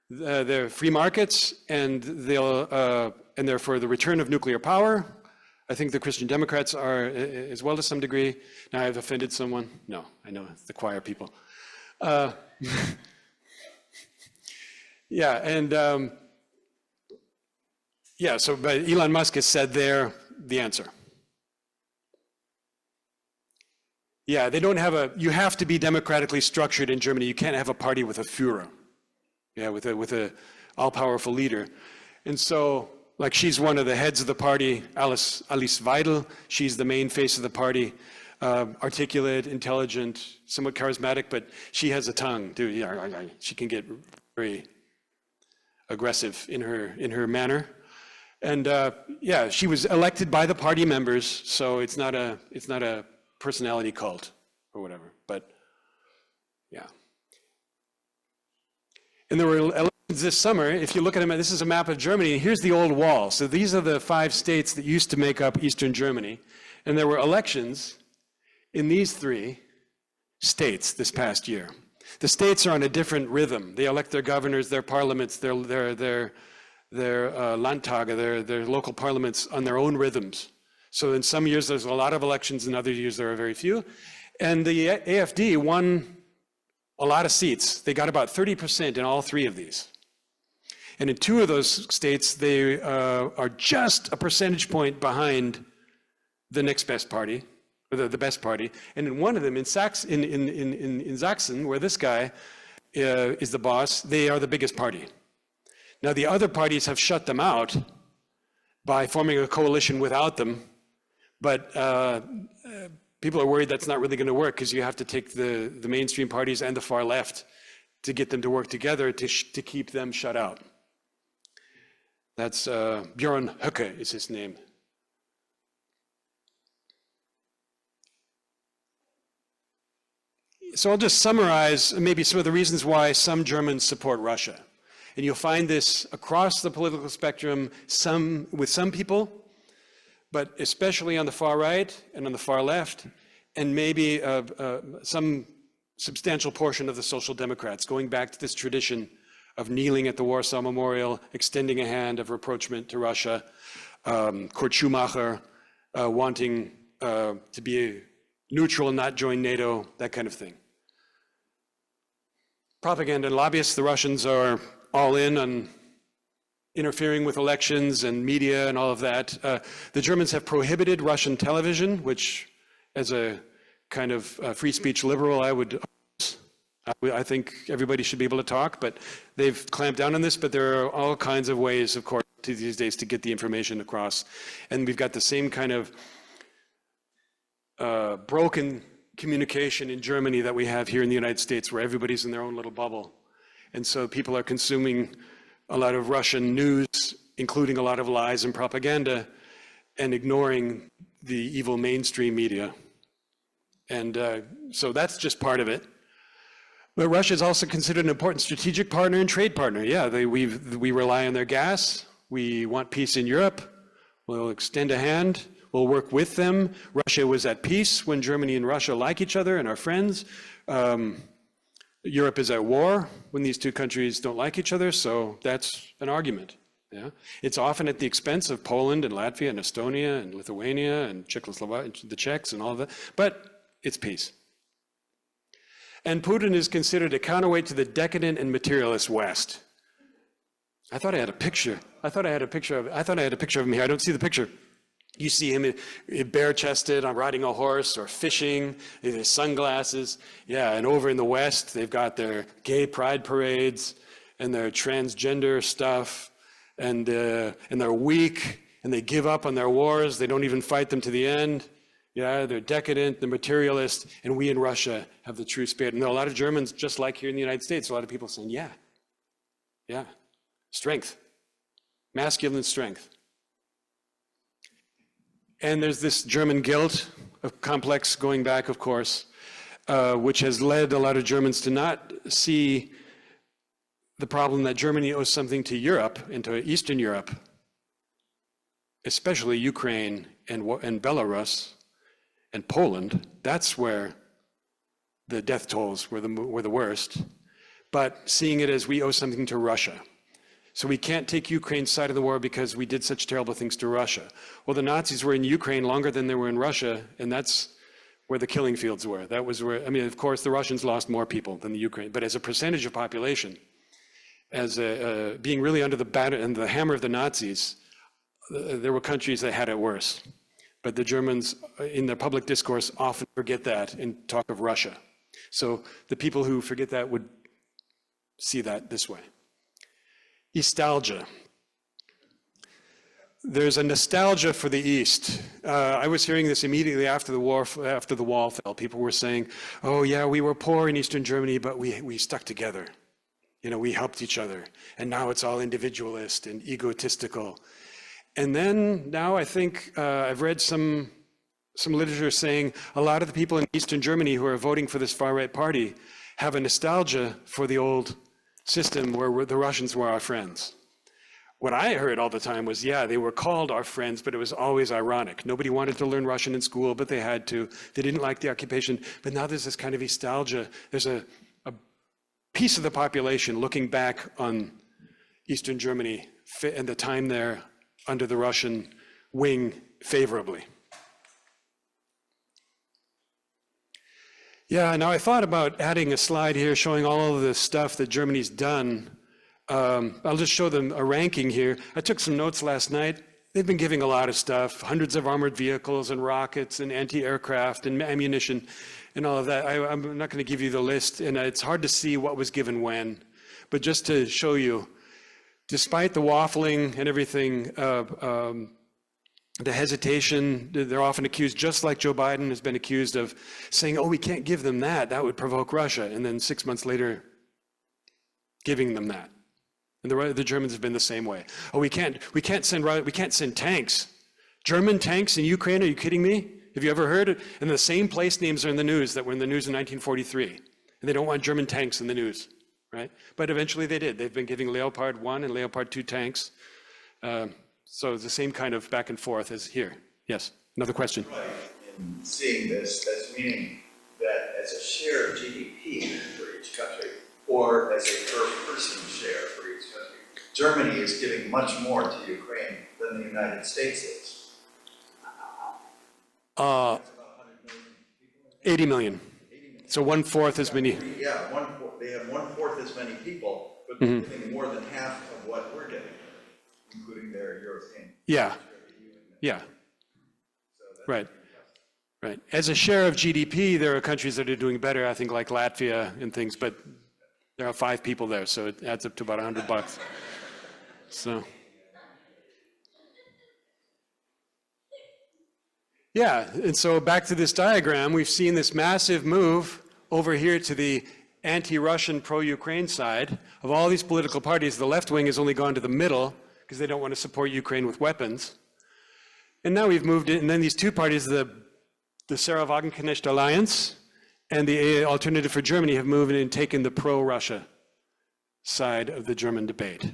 they're free markets, and they're for the return of nuclear power. I think the Christian Democrats are as well to some degree. Now I've offended someone. No, I know, it's the choir people. Yeah, and yeah, so but Elon Musk has said they're the answer. Yeah, they don't have you have to be democratically structured in Germany. You can't have a party with a Führer, yeah, with a all-powerful leader. And so, like, she's one of the heads of the party, Alice Weidel. She's the main face of the party, articulate, intelligent, somewhat charismatic, but she has a tongue, too. Yeah, she can get very aggressive in her manner. And yeah, she was elected by the party members, so it's not a personality cult or whatever. But yeah. And there were elections this summer. If you look at them, this is a map of Germany. And here's the old wall. So these are the 5 states that used to make up Eastern Germany. And there were elections in these 3 states this past year. The states are on a different rhythm. They elect their governors, their parliaments, their Landtage, their local parliaments on their own rhythms. So in some years there's a lot of elections, in other years there are very few. And the AfD won a lot of seats. They got about 30% in all 3 of these. And in 2 of those states, they are just a percentage point behind the next best party, or the best party. And in one of them, in Sachsen, where this guy is the boss, they are the biggest party. Now, the other parties have shut them out by forming a coalition without them, but people are worried that's not really going to work because you have to take the mainstream parties and the far left to get them to work together to keep them shut out. That's Björn Höcke is his name. So I'll just summarize maybe some of the reasons why some Germans support Russia. And you'll find this across the political spectrum, with some people, but especially on the far right and on the far left, and maybe some substantial portion of the Social Democrats, going back to this tradition of kneeling at the Warsaw Memorial, extending a hand of rapprochement to Russia, Kurt Schumacher wanting to be neutral and not join NATO, that kind of thing. Propaganda and lobbyists, the Russians are all in on interfering with elections and media and all of that. The Germans have prohibited Russian television, which as a kind of free speech liberal, I think everybody should be able to talk, but they've clamped down on this, but there are all kinds of ways, of course, these days to get the information across. And we've got the same kind of broken communication in Germany that we have here in the United States, where everybody's in their own little bubble. And so people are consuming a lot of Russian news, including a lot of lies and propaganda, and ignoring the evil mainstream media. And so that's just part of it. But Russia is also considered an important strategic partner and trade partner. Yeah, we rely on their gas. We want peace in Europe. We'll extend a hand. We'll work with them. Russia was at peace when Germany and Russia like each other and are friends. Europe is at war when these two countries don't like each other, so that's an argument. Yeah? It's often at the expense of Poland and Latvia and Estonia and Lithuania and Czechoslovakia, the Czechs and all of that, but it's peace. And Putin is considered a counterweight to the decadent and materialist West. I thought I had a picture. I thought I had a picture of him here. I don't see the picture. You see him bare-chested, riding a horse or fishing, his sunglasses. Yeah, and over in the West, they've got their gay pride parades and their transgender stuff, and they're weak, and they give up on their wars. They don't even fight them to the end. Yeah, they're decadent, they're materialist, and we in Russia have the true spirit. And there are a lot of Germans, just like here in the United States, a lot of people saying, yeah, strength, masculine strength. And there's this German guilt complex going back, of course, which has led a lot of Germans to not see the problem that Germany owes something to Europe and to Eastern Europe, especially Ukraine and Belarus and Poland. That's where the death tolls were the worst, but seeing it as we owe something to Russia. So we can't take Ukraine's side of the war because we did such terrible things to Russia. Well, the Nazis were in Ukraine longer than they were in Russia, and that's where the killing fields were. That was where, I mean, of course, the Russians lost more people than the Ukraine, but as a percentage of population, as being really under the batter and the hammer of the Nazis, there were countries that had it worse. But the Germans, in their public discourse, often forget that and talk of Russia. So the people who forget that would see that this way. Nostalgia. There's a nostalgia for the East. I was hearing this immediately after the war, after the wall fell. People were saying, "Oh yeah, we were poor in Eastern Germany, but we stuck together. You know, we helped each other. And now it's all individualist and egotistical." And then now I think I've read some literature saying a lot of the people in Eastern Germany who are voting for this far-right party have a nostalgia for the old system where the Russians were our friends. What I heard all the time was, yeah, they were called our friends, but it was always ironic. Nobody wanted to learn Russian in school, but they had to. They didn't like the occupation. But now there's this kind of nostalgia. There's a piece of the population looking back on Eastern Germany and the time there under the Russian wing favorably. Yeah, now I thought about adding a slide here showing all of the stuff that Germany's done. I'll just show them a ranking here. I took some notes last night. They've been giving a lot of stuff, hundreds of armored vehicles and rockets and anti-aircraft and ammunition and all of that. I'm not going to give you the list, and it's hard to see what was given when. But just to show you, despite the waffling and everything, the hesitation, they're often accused, just like Joe Biden has been accused of saying, oh, we can't give them that, that would provoke Russia, and then 6 months later, giving them that. And the Germans have been the same way. Oh, we can't send tanks. German tanks in Ukraine, are you kidding me? Have you ever heard it? And the same place names are in the news that were in the news in 1943. And they don't want German tanks in the news, right? But eventually they did. They've been giving Leopard 1 and Leopard 2 tanks. So it's the same kind of back and forth as here. Yes, another question. Right, in seeing this, that's meaning that as a share of GDP for each country, or as a per person share for each country, Germany is giving much more to Ukraine than the United States is. 80 million. So 1/4 as many. Yeah, they have 1/4 as many people, but they're giving more than half of what we're getting, including their European. Yeah, yeah, right, right. As a share of GDP, there are countries that are doing better, I think like Latvia and things, but there are 5 people there, so it adds up to about $100. So. Yeah, and so back to this diagram, we've seen this massive move over here to the anti-Russian, pro-Ukraine side of all these political parties. The left wing has only gone to the middle because they don't want to support Ukraine with weapons. And now we've moved it, and then these two parties, the Sarah Wagenknecht Alliance and the Alternative for Germany, have moved in and taken the pro-Russia side of the German debate.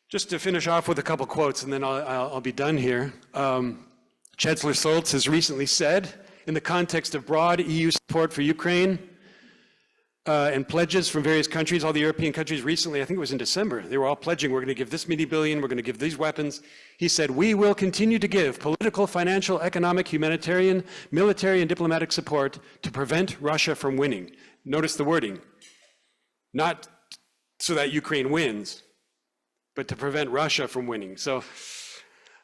Just to finish off with a couple quotes, and then I'll be done here. Chancellor Scholz has recently said, in the context of broad EU support for Ukraine and pledges from various countries, all the European countries recently, I think it was in December, they were all pledging, we're going to give this many billion, we're going to give these weapons. He said, we will continue to give political, financial, economic, humanitarian, military, and diplomatic support to prevent Russia from winning. Notice the wording. Not so that Ukraine wins, but to prevent Russia from winning. So,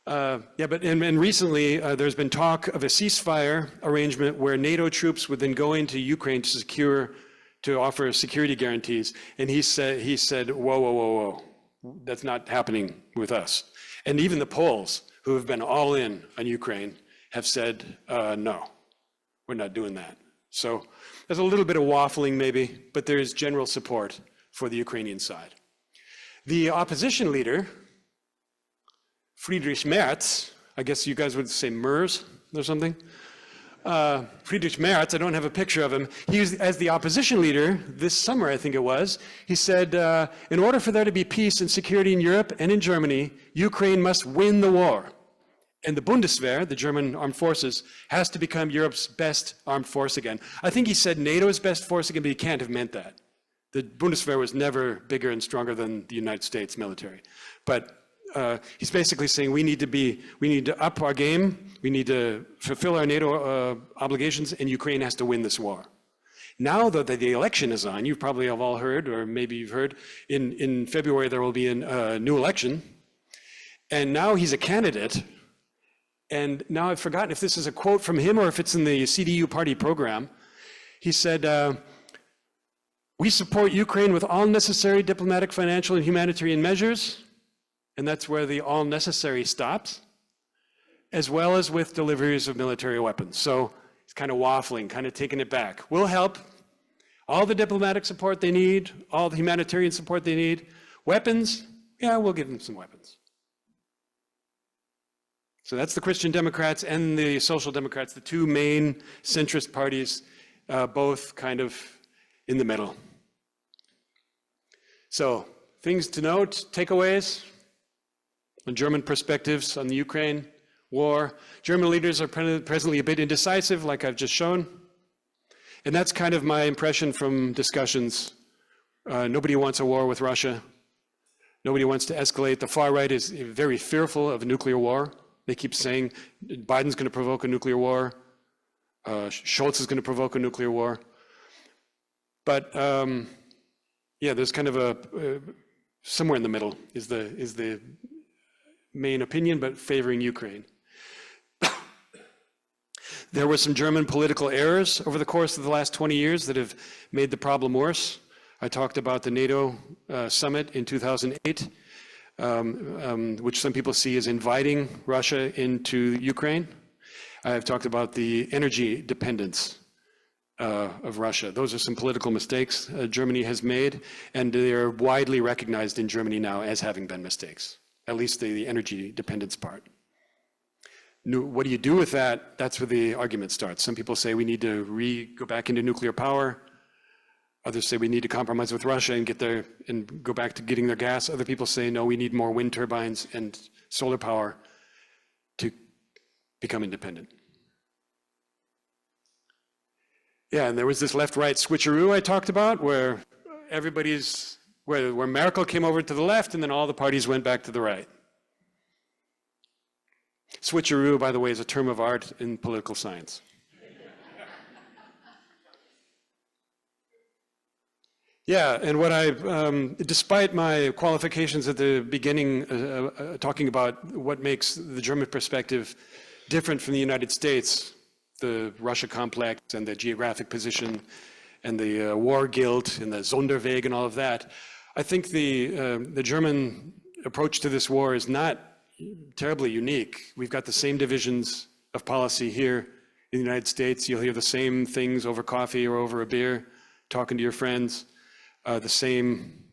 and recently there's been talk of a ceasefire arrangement where NATO troops would then go into Ukraine to offer security guarantees. And he said, whoa, whoa, whoa, whoa, that's not happening with us. And even the Poles, who have been all in on Ukraine, have said, no, we're not doing that. So there's a little bit of waffling maybe, but there is general support for the Ukrainian side. The opposition leader, Friedrich Merz, I guess you guys would say Merz or something. Friedrich Merz, I don't have a picture of him. He was, as the opposition leader this summer, I think it was, he said, in order for there to be peace and security in Europe and in Germany, Ukraine must win the war. And the Bundeswehr, the German armed forces, has to become Europe's best armed force again. I think he said NATO's best force again, but he can't have meant that. The Bundeswehr was never bigger and stronger than the United States military. But he's basically saying we need to up our game, we need to fulfill our NATO obligations, and Ukraine has to win this war. Now that the election is on, you probably have all heard, or maybe you've heard, in February there will be a new election. And now he's a candidate. And now I've forgotten if this is a quote from him or if it's in the CDU party program. He said, we support Ukraine with all necessary diplomatic, financial, and humanitarian measures, and that's where the all necessary stops, as well as with deliveries of military weapons. So it's kind of waffling, kind of taking it back. We'll help all the diplomatic support they need, all the humanitarian support they need. Weapons, yeah, we'll give them some weapons. So that's the Christian Democrats and the Social Democrats, the two main centrist parties, both kind of in the middle. So, things to note, takeaways on German perspectives on the Ukraine war. German leaders are presently a bit indecisive, like I've just shown. And that's kind of my impression from discussions. Nobody wants a war with Russia. Nobody wants to escalate. The far right is very fearful of a nuclear war. They keep saying Biden's going to provoke a nuclear war. Scholz is going to provoke a nuclear war. But yeah, there's kind of a somewhere in the middle is the main opinion, but favoring Ukraine. There were some German political errors over the course of the last 20 years that have made the problem worse. I talked about the NATO summit in 2008. which some people see as inviting Russia into Ukraine. I've talked about the energy dependence of Russia. Those are some political mistakes Germany has made, and they're widely recognized in Germany now as having been mistakes, at least the energy dependence part. What do you do with that? That's where the argument starts. Some people say we need to go back into nuclear power. Others say we need to compromise with Russia and go back to getting their gas. Other people say, no, we need more wind turbines and solar power to become independent. Yeah, and there was this left-right switcheroo I talked about where where Merkel came over to the left and then all the parties went back to the right. Switcheroo, by the way, is a term of art in political science. Yeah, and despite my qualifications at the beginning, talking about what makes the German perspective different from the United States, the Russia complex and the geographic position and the war guilt and the Sonderweg and all of that, I think the German approach to this war is not terribly unique. We've got the same divisions of policy here in the United States. You'll hear the same things over coffee or over a beer, talking to your friends. The same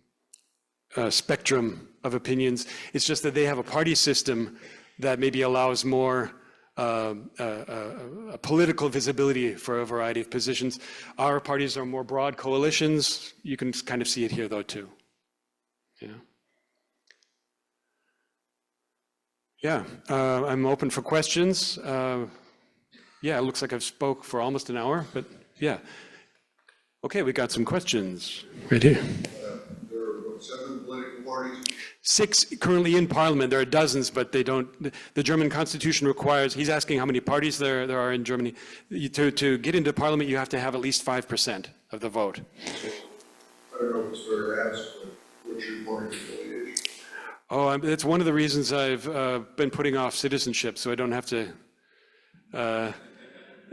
spectrum of opinions. It's just that they have a party system that maybe allows more political visibility for a variety of positions. Our parties are more broad coalitions. You can kind of see it here, though, too. Yeah, I'm open for questions. Yeah, it looks like I've spoke for almost an hour, but yeah. Okay, we got some questions right here. There are 7 political parties. 6 currently in Parliament. There are dozens, but they don't. The German Constitution requires. He's asking how many parties there are in Germany. To get into Parliament, you have to have at least 5% of the vote. I don't know if it's fair to ask, but what's your party affiliation? Oh, it's one of the reasons I've been putting off citizenship, so I don't have to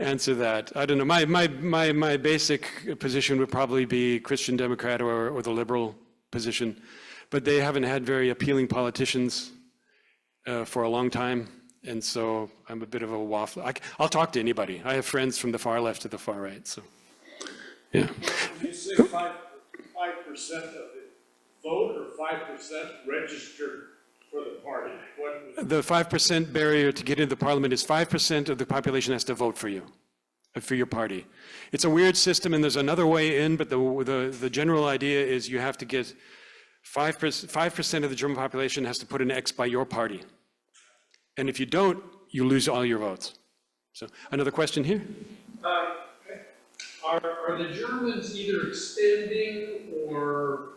answer that. I don't know. My basic position would probably be Christian Democrat or the liberal position, but they haven't had very appealing politicians for a long time, and so I'm a bit of a waffler. I'll talk to anybody. I have friends from the far left to the far right, so yeah. You say 5% of the vote or 5% registered for the party? The 5% barrier to get into the parliament is 5% of the population has to vote for you, for your party. It's a weird system, and there's another way in, but the general idea is you have to get 5% of the German population has to put an X by your party. And if you don't, you lose all your votes. So another question here? Are the Germans either extending or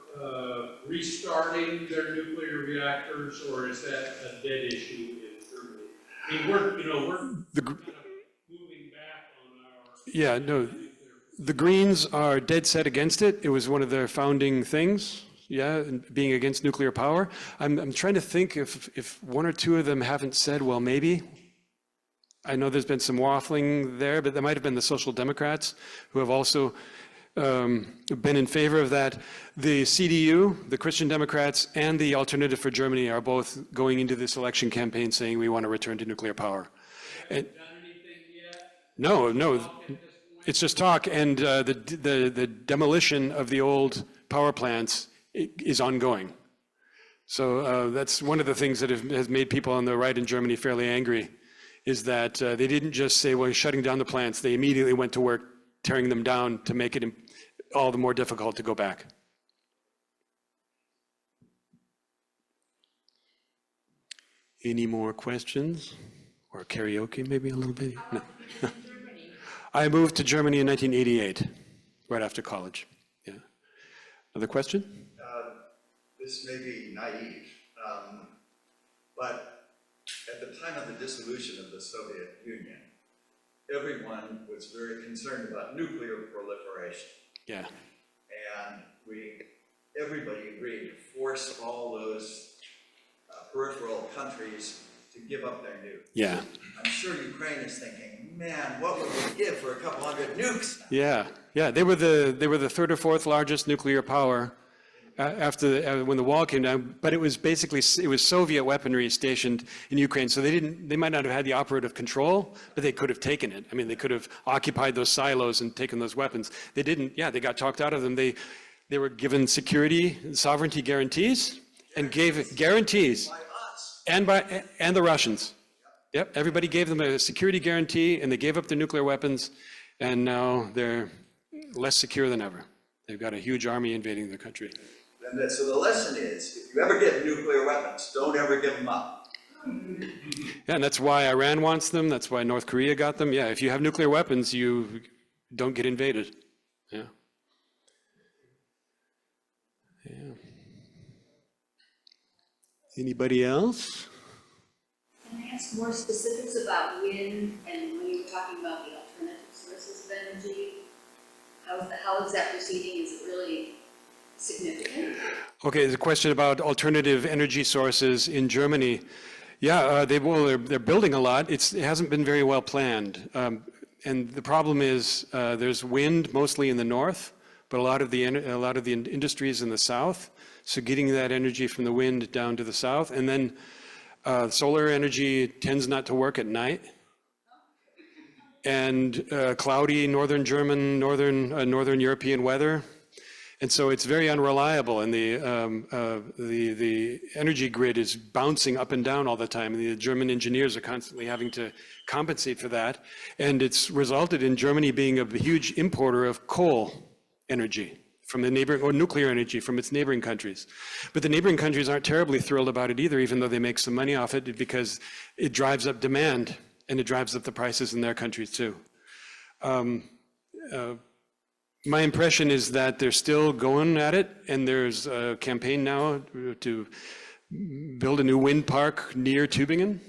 restarting their nuclear reactors, or is that a dead issue in Germany? I mean, we're kind of moving back on our. Yeah, no, the Greens are dead set against it. It was one of their founding things. Yeah, being against nuclear power. I'm trying to think if one or two of them haven't said, well, maybe. I know there's been some waffling there, but there might have been the Social Democrats who have also been in favor of that. The CDU, the Christian Democrats, and the Alternative for Germany are both going into this election campaign saying we want to return to nuclear power. And, Done anything yet? no, it's just talk, and the demolition of the old power plants is ongoing. So that's one of the things that has made people on the right in Germany fairly angry, is that they didn't just say, well, shutting down the plants. They immediately went to work tearing them down to make it all the more difficult to go back. Any more questions? Or karaoke maybe a little bit? No. I moved to Germany in 1988, right after college. Yeah. Another question? This may be naive, but at the time of the dissolution of the Soviet Union, everyone was very concerned about nuclear proliferation. Yeah. And everybody agreed to force all those peripheral countries to give up their nukes. Yeah. I'm sure Ukraine is thinking, man, what would we give for a couple hundred nukes? Yeah. They were the 3rd or 4th largest nuclear power when the wall came down, but it was basically, it was Soviet weaponry stationed in Ukraine, so they might not have had the operative control, but they could have taken it. I mean, they could have occupied those silos and taken those weapons. They didn't, yeah, they got talked out of them. They were given security, sovereignty guarantees, and gave guarantees, and the Russians. Yep, everybody gave them a security guarantee, and they gave up their nuclear weapons, and now they're less secure than ever. They've got a huge army invading their country. And so the lesson is, if you ever get nuclear weapons, don't ever give them up. Yeah, and that's why Iran wants them. That's why North Korea got them. Yeah, if you have nuclear weapons, you don't get invaded. Yeah. Yeah. Anybody else? Can I ask more specifics about wind and when you were talking about the alternative sources of energy? How is that proceeding? Is it really significant? Okay, there's a question about alternative energy sources in Germany. Yeah, they're building a lot. It hasn't been very well planned. And the problem is there's wind mostly in the north, but a lot of the industry is in the south. So getting that energy from the wind down to the south, and then solar energy tends not to work at night. And cloudy northern German, northern European weather. And so it's very unreliable, and the energy grid is bouncing up and down all the time. And the German engineers are constantly having to compensate for that. And it's resulted in Germany being a huge importer of coal energy from the neighboring, or nuclear energy from its neighboring countries. But the neighboring countries aren't terribly thrilled about it either, even though they make some money off it, because it drives up demand and it drives up the prices in their countries too. My impression is that they're still going at it, and there's a campaign now to build a new wind park near Tübingen.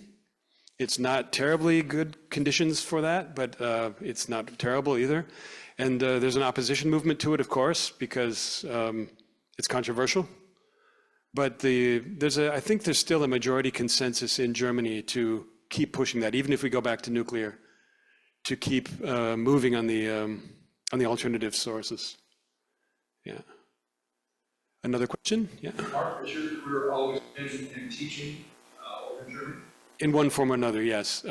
It's not terribly good conditions for that, but it's not terrible either. And there's an opposition movement to it, of course, because it's controversial. But I think there's still a majority consensus in Germany to keep pushing that, even if we go back to nuclear, to keep moving on the alternative sources. Yeah. Another question? Yeah. Mark, has your career always been in teaching over in Germany? In one form or another, yes.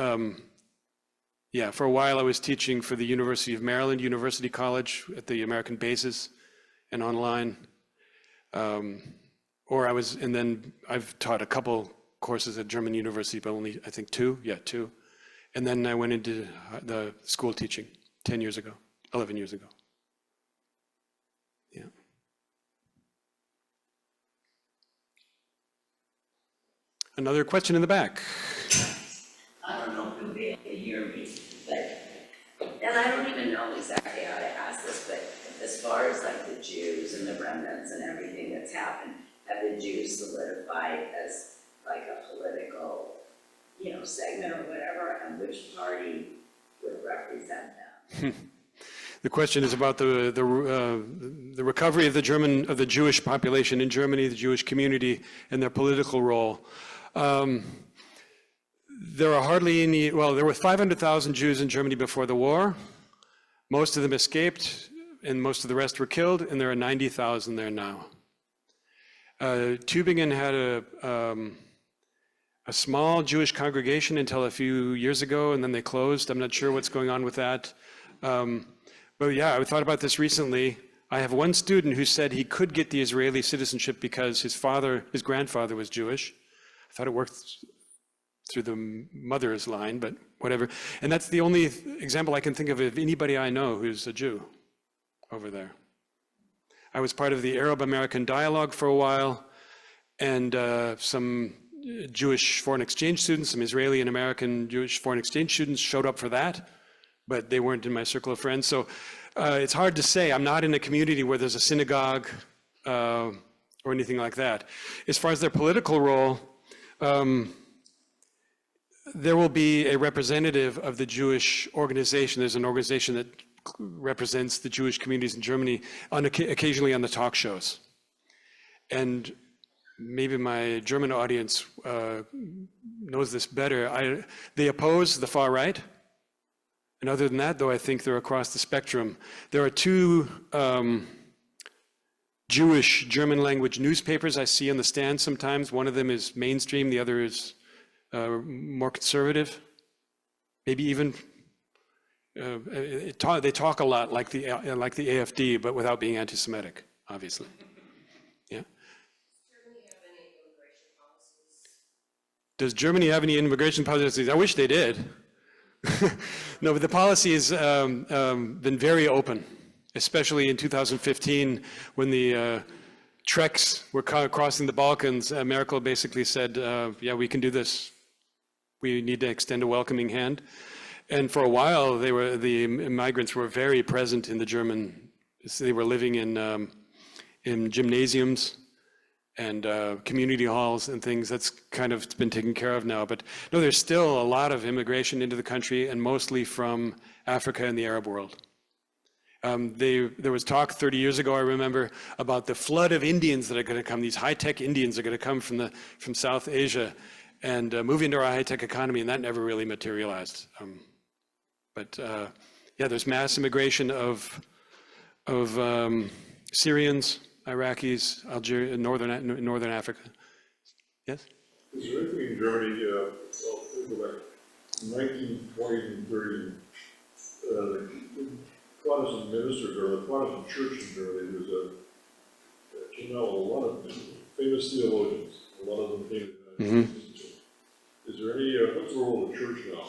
Yeah, for a while I was teaching for the University of Maryland, University College at the American bases and online. And then I've taught a couple courses at German University, but only, I think, two. And then I went into the school teaching 11 years ago. Yeah. Another question in the back. I don't know if you'll be able to hear me, but, and I don't even know exactly how to ask this, but as far as like the Jews and the remnants and everything that's happened, have the Jews solidified as like a political, segment or whatever, and which party would represent them? The question is about the recovery of the Jewish population in Germany, the Jewish community, and their political role. There are hardly any. Well, there were 500,000 Jews in Germany before the war. Most of them escaped, and most of the rest were killed, and there are 90,000 there now. Tübingen had a small Jewish congregation until a few years ago, and then they closed. I'm not sure what's going on with that. But yeah, I thought about this recently. I have one student who said he could get the Israeli citizenship because his grandfather was Jewish. I thought it worked through the mother's line, but whatever. And that's the only example I can think of anybody I know who's a Jew over there. I was part of the Arab-American dialogue for a while, and some Jewish foreign exchange students, some Israeli and American Jewish foreign exchange students showed up for that, but they weren't in my circle of friends. So it's hard to say. I'm not in a community where there's a synagogue or anything like that. As far as their political role, there will be a representative of the Jewish organization. There's an organization that represents the Jewish communities in Germany occasionally on the talk shows. And maybe my German audience knows this better. They oppose the far right. And other than that, though, I think they're across the spectrum. There are two Jewish German language newspapers I see on the stand sometimes. One of them is mainstream, the other is more conservative. Maybe even, they talk a lot like the AFD, but without being anti-Semitic, obviously. Yeah. Does Germany have any immigration policies? I wish they did. No, but the policy has been very open, especially in 2015 when the Treks were crossing the Balkans. Merkel basically said, yeah, we can do this. We need to extend a welcoming hand. And for a while, the migrants were very present in the German, they were living in gymnasiums and community halls and things. That's kind of been taken care of now. But no, there's still a lot of immigration into the country, and mostly from Africa and the Arab world. There was talk 30 years ago, I remember, about the flood of Indians that are going to come. These high-tech Indians are going to come from South Asia and move into our high-tech economy, and that never really materialized. Yeah, there's mass immigration of Syrians, Iraqis, Algeria, Northern Africa. Yes? Is there anything in Germany, well, think about 1920s and 30s, the Protestant ministers or the Protestant church in Germany came out with a lot of famous theologians. A lot of them came to the United States. Is there any, what's the role of the church now?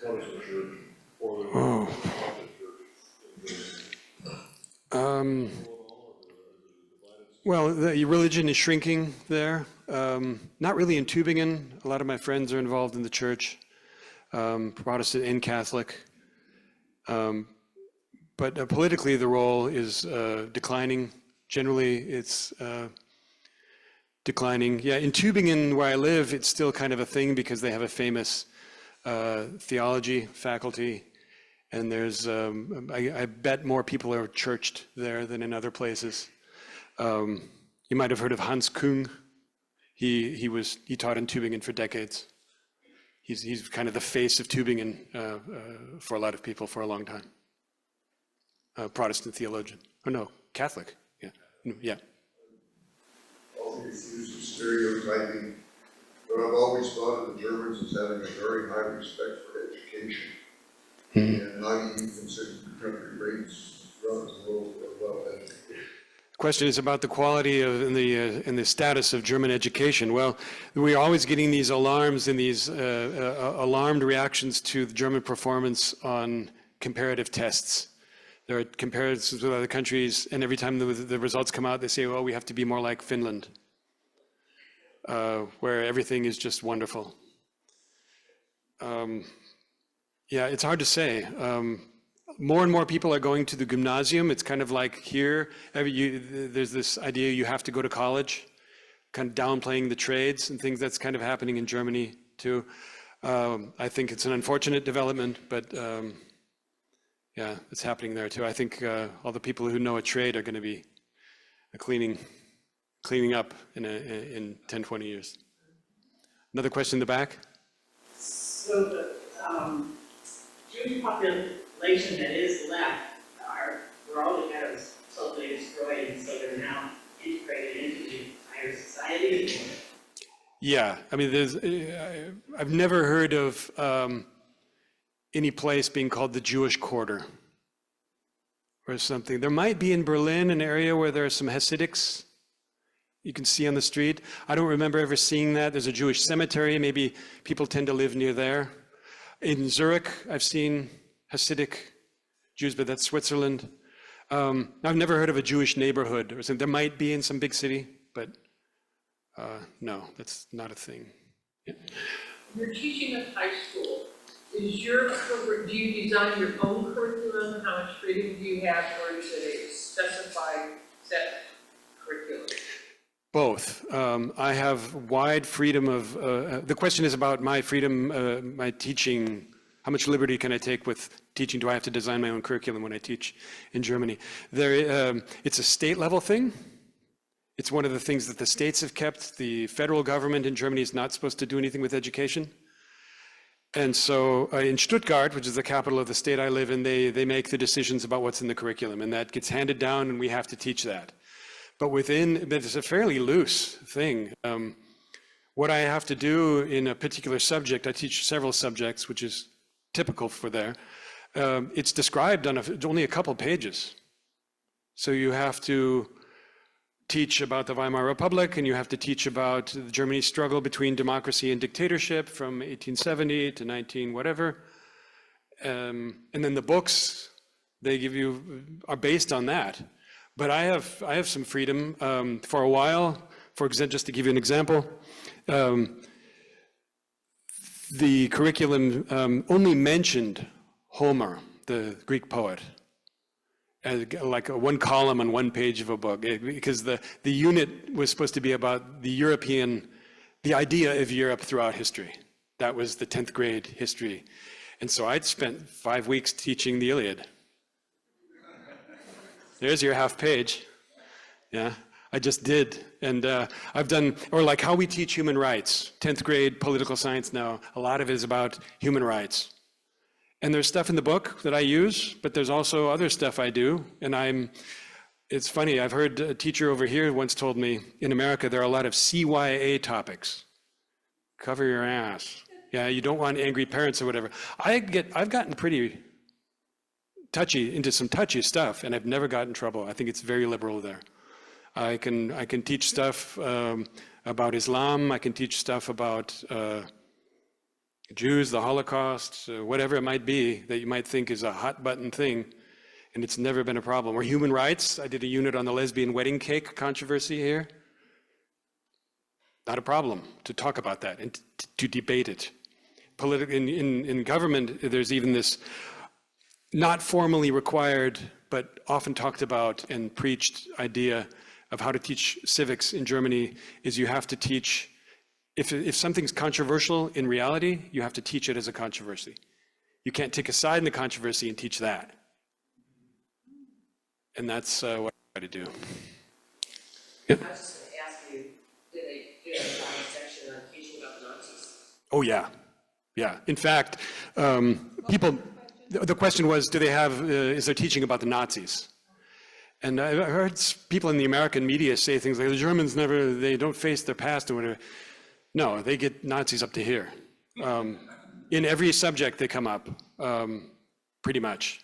Protestant church or the Protestant church? Well, the religion is shrinking there. Not really in Tübingen. A lot of my friends are involved in the church, Protestant and Catholic. But politically, the role is declining. Generally, it's declining. Yeah, in Tübingen, where I live, it's still kind of a thing because they have a famous theology faculty. And there's, I bet more people are churched there than in other places. You might have heard of Hans Küng. He taught in Tübingen for decades. He's kind of the face of Tübingen for a lot of people for a long time. Protestant theologian. Oh no, Catholic. Yeah, yeah. All the issues of stereotyping, but I've always thought of the Germans as having a very high respect for education. And how do you consider the country rates throughout the world well educated? The question is about the quality of and the status of German education. Well, we're always getting these alarms and these alarmed reactions to the German performance on comparative tests. There are comparisons with other countries, and every time the results come out, they say, well, we have to be more like Finland, where everything is just wonderful. Yeah, it's hard to say. More and more people are going to the gymnasium. It's kind of like here, there's this idea you have to go to college, kind of downplaying the trades and things. That's kind of happening in Germany too. I think it's an unfortunate development, but yeah, it's happening there too. I think all the people who know a trade are going to be cleaning up in 10, 20 years. Another question in the back? So the Jewish population that is left were all the ghettos totally destroyed, and so they're now integrated into the entire society? Yeah, I mean, I've never heard of any place being called the Jewish Quarter or something. There might be in Berlin an area where there are some Hasidics you can see on the street. I don't remember ever seeing that. There's a Jewish cemetery. Maybe people tend to live near there. In Zurich, I've seen Hasidic Jews, but that's Switzerland. I've never heard of a Jewish neighborhood or something. There might be in some big city, but no, that's not a thing. Yeah. You're teaching at high school. Do you design your own curriculum? How much freedom do you have, or is it a specified set curriculum? Both. I have wide freedom of, the question is about my freedom, my teaching. How much liberty can I take with teaching? Do I have to design my own curriculum when I teach in Germany? It's a state level thing. It's one of the things that the states have kept. The federal government in Germany is not supposed to do anything with education. And so in Stuttgart, which is the capital of the state I live in, they make the decisions about what's in the curriculum, and that gets handed down and we have to teach that. but it's a fairly loose thing. What I have to do in a particular subject, I teach several subjects, which is typical for there. It's described on only a couple pages. So you have to teach about the Weimar Republic, and you have to teach about Germany's struggle between democracy and dictatorship from 1870 to 19 whatever. And then the books they give you are based on that. But I have some freedom. For a while, for example, just to give you an example, the curriculum only mentioned Homer, the Greek poet, as like one column on one page of a book, because the unit was supposed to be about the idea of Europe throughout history. That was the 10th grade history. And so I'd spent 5 weeks teaching the Iliad. There's your half page. Yeah, I just did. And I've done, or like how we teach human rights, 10th grade political science now, a lot of it is about human rights. And there's stuff in the book that I use, but there's also other stuff I do. And it's funny, I've heard a teacher over here once told me, in America, there are a lot of CYA topics. Cover your ass. Yeah, you don't want angry parents or whatever. I've gotten pretty touchy, into some touchy stuff, and I've never gotten in trouble. I think it's very liberal there. I can teach stuff about Islam. I can teach stuff about Jews, the Holocaust, whatever it might be that you might think is a hot button thing, and it's never been a problem. Or human rights. I did a unit on the lesbian wedding cake controversy here. Not a problem to talk about that and to debate it. In government, there's even this not formally required, but often talked about and preached idea of how to teach civics in Germany is you have to teach, if something's controversial in reality, you have to teach it as a controversy. You can't take a side in the controversy and teach that. And that's what I try to do. Yep. I was just going to ask you, did they do a section on teaching about Nazis? Oh yeah, yeah. In fact, the question was, do they have, is there teaching about the Nazis? And I heard people in the American media say things like, the Germans they don't face their past or whatever. No, they get Nazis up to here. In every subject they come up, pretty much.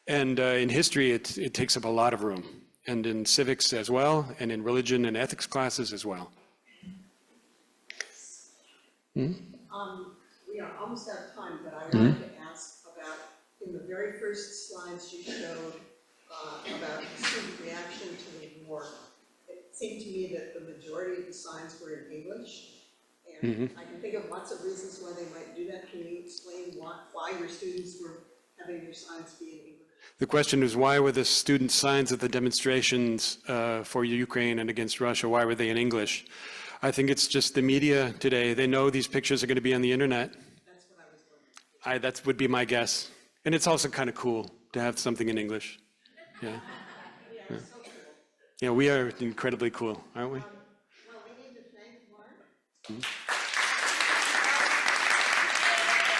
And in history, it takes up a lot of room. And in civics as well, and in religion and ethics classes as well. We are almost out of time, but I wanted to ask about, in the very first slides you showed about student reaction to the war, it seemed to me that the majority of the signs were in English. And I can think of lots of reasons why they might do that. Can you explain why your students were having their signs be in English? The question is, why were the student signs at the demonstrations for Ukraine and against Russia, why were they in English? I think it's just the media today. They know these pictures are going to be on the internet. That's what I was wondering. That would be my guess. And it's also kind of cool to have something in English. Yeah. Yeah, so cool. Yeah, we are incredibly cool, aren't we? Well, we need to thank Mark.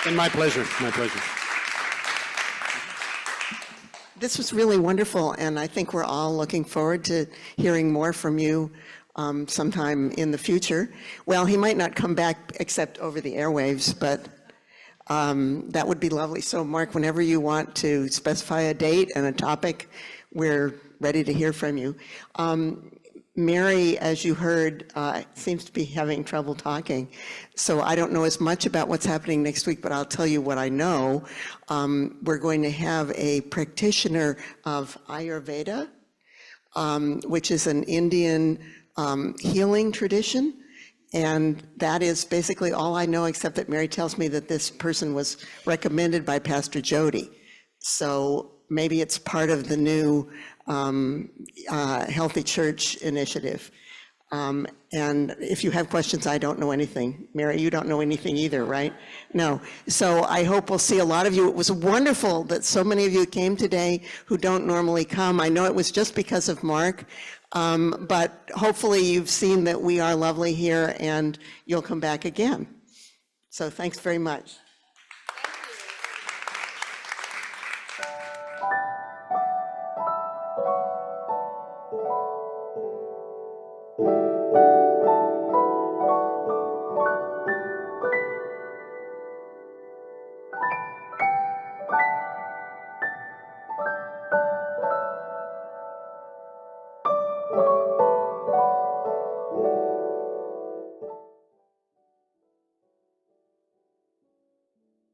And my pleasure, my pleasure. This was really wonderful, and I think we're all looking forward to hearing more from you sometime in the future. Well, he might not come back except over the airwaves, but that would be lovely. So Mark, whenever you want to specify a date and a topic, we're ready to hear from you. Mary, as you heard, seems to be having trouble talking. So I don't know as much about what's happening next week, but I'll tell you what I know. We're going to have a practitioner of Ayurveda, which is an Indian healing tradition. And that is basically all I know, except that Mary tells me that this person was recommended by Pastor Jody. So maybe it's part of the new Healthy Church initiative. And if you have questions, I don't know anything. Mary, you don't know anything either, right? No. So I hope we'll see a lot of you. It was wonderful that so many of you came today who don't normally come. I know it was just because of Mark, but hopefully you've seen that we are lovely here and you'll come back again. So thanks very much. Thank you.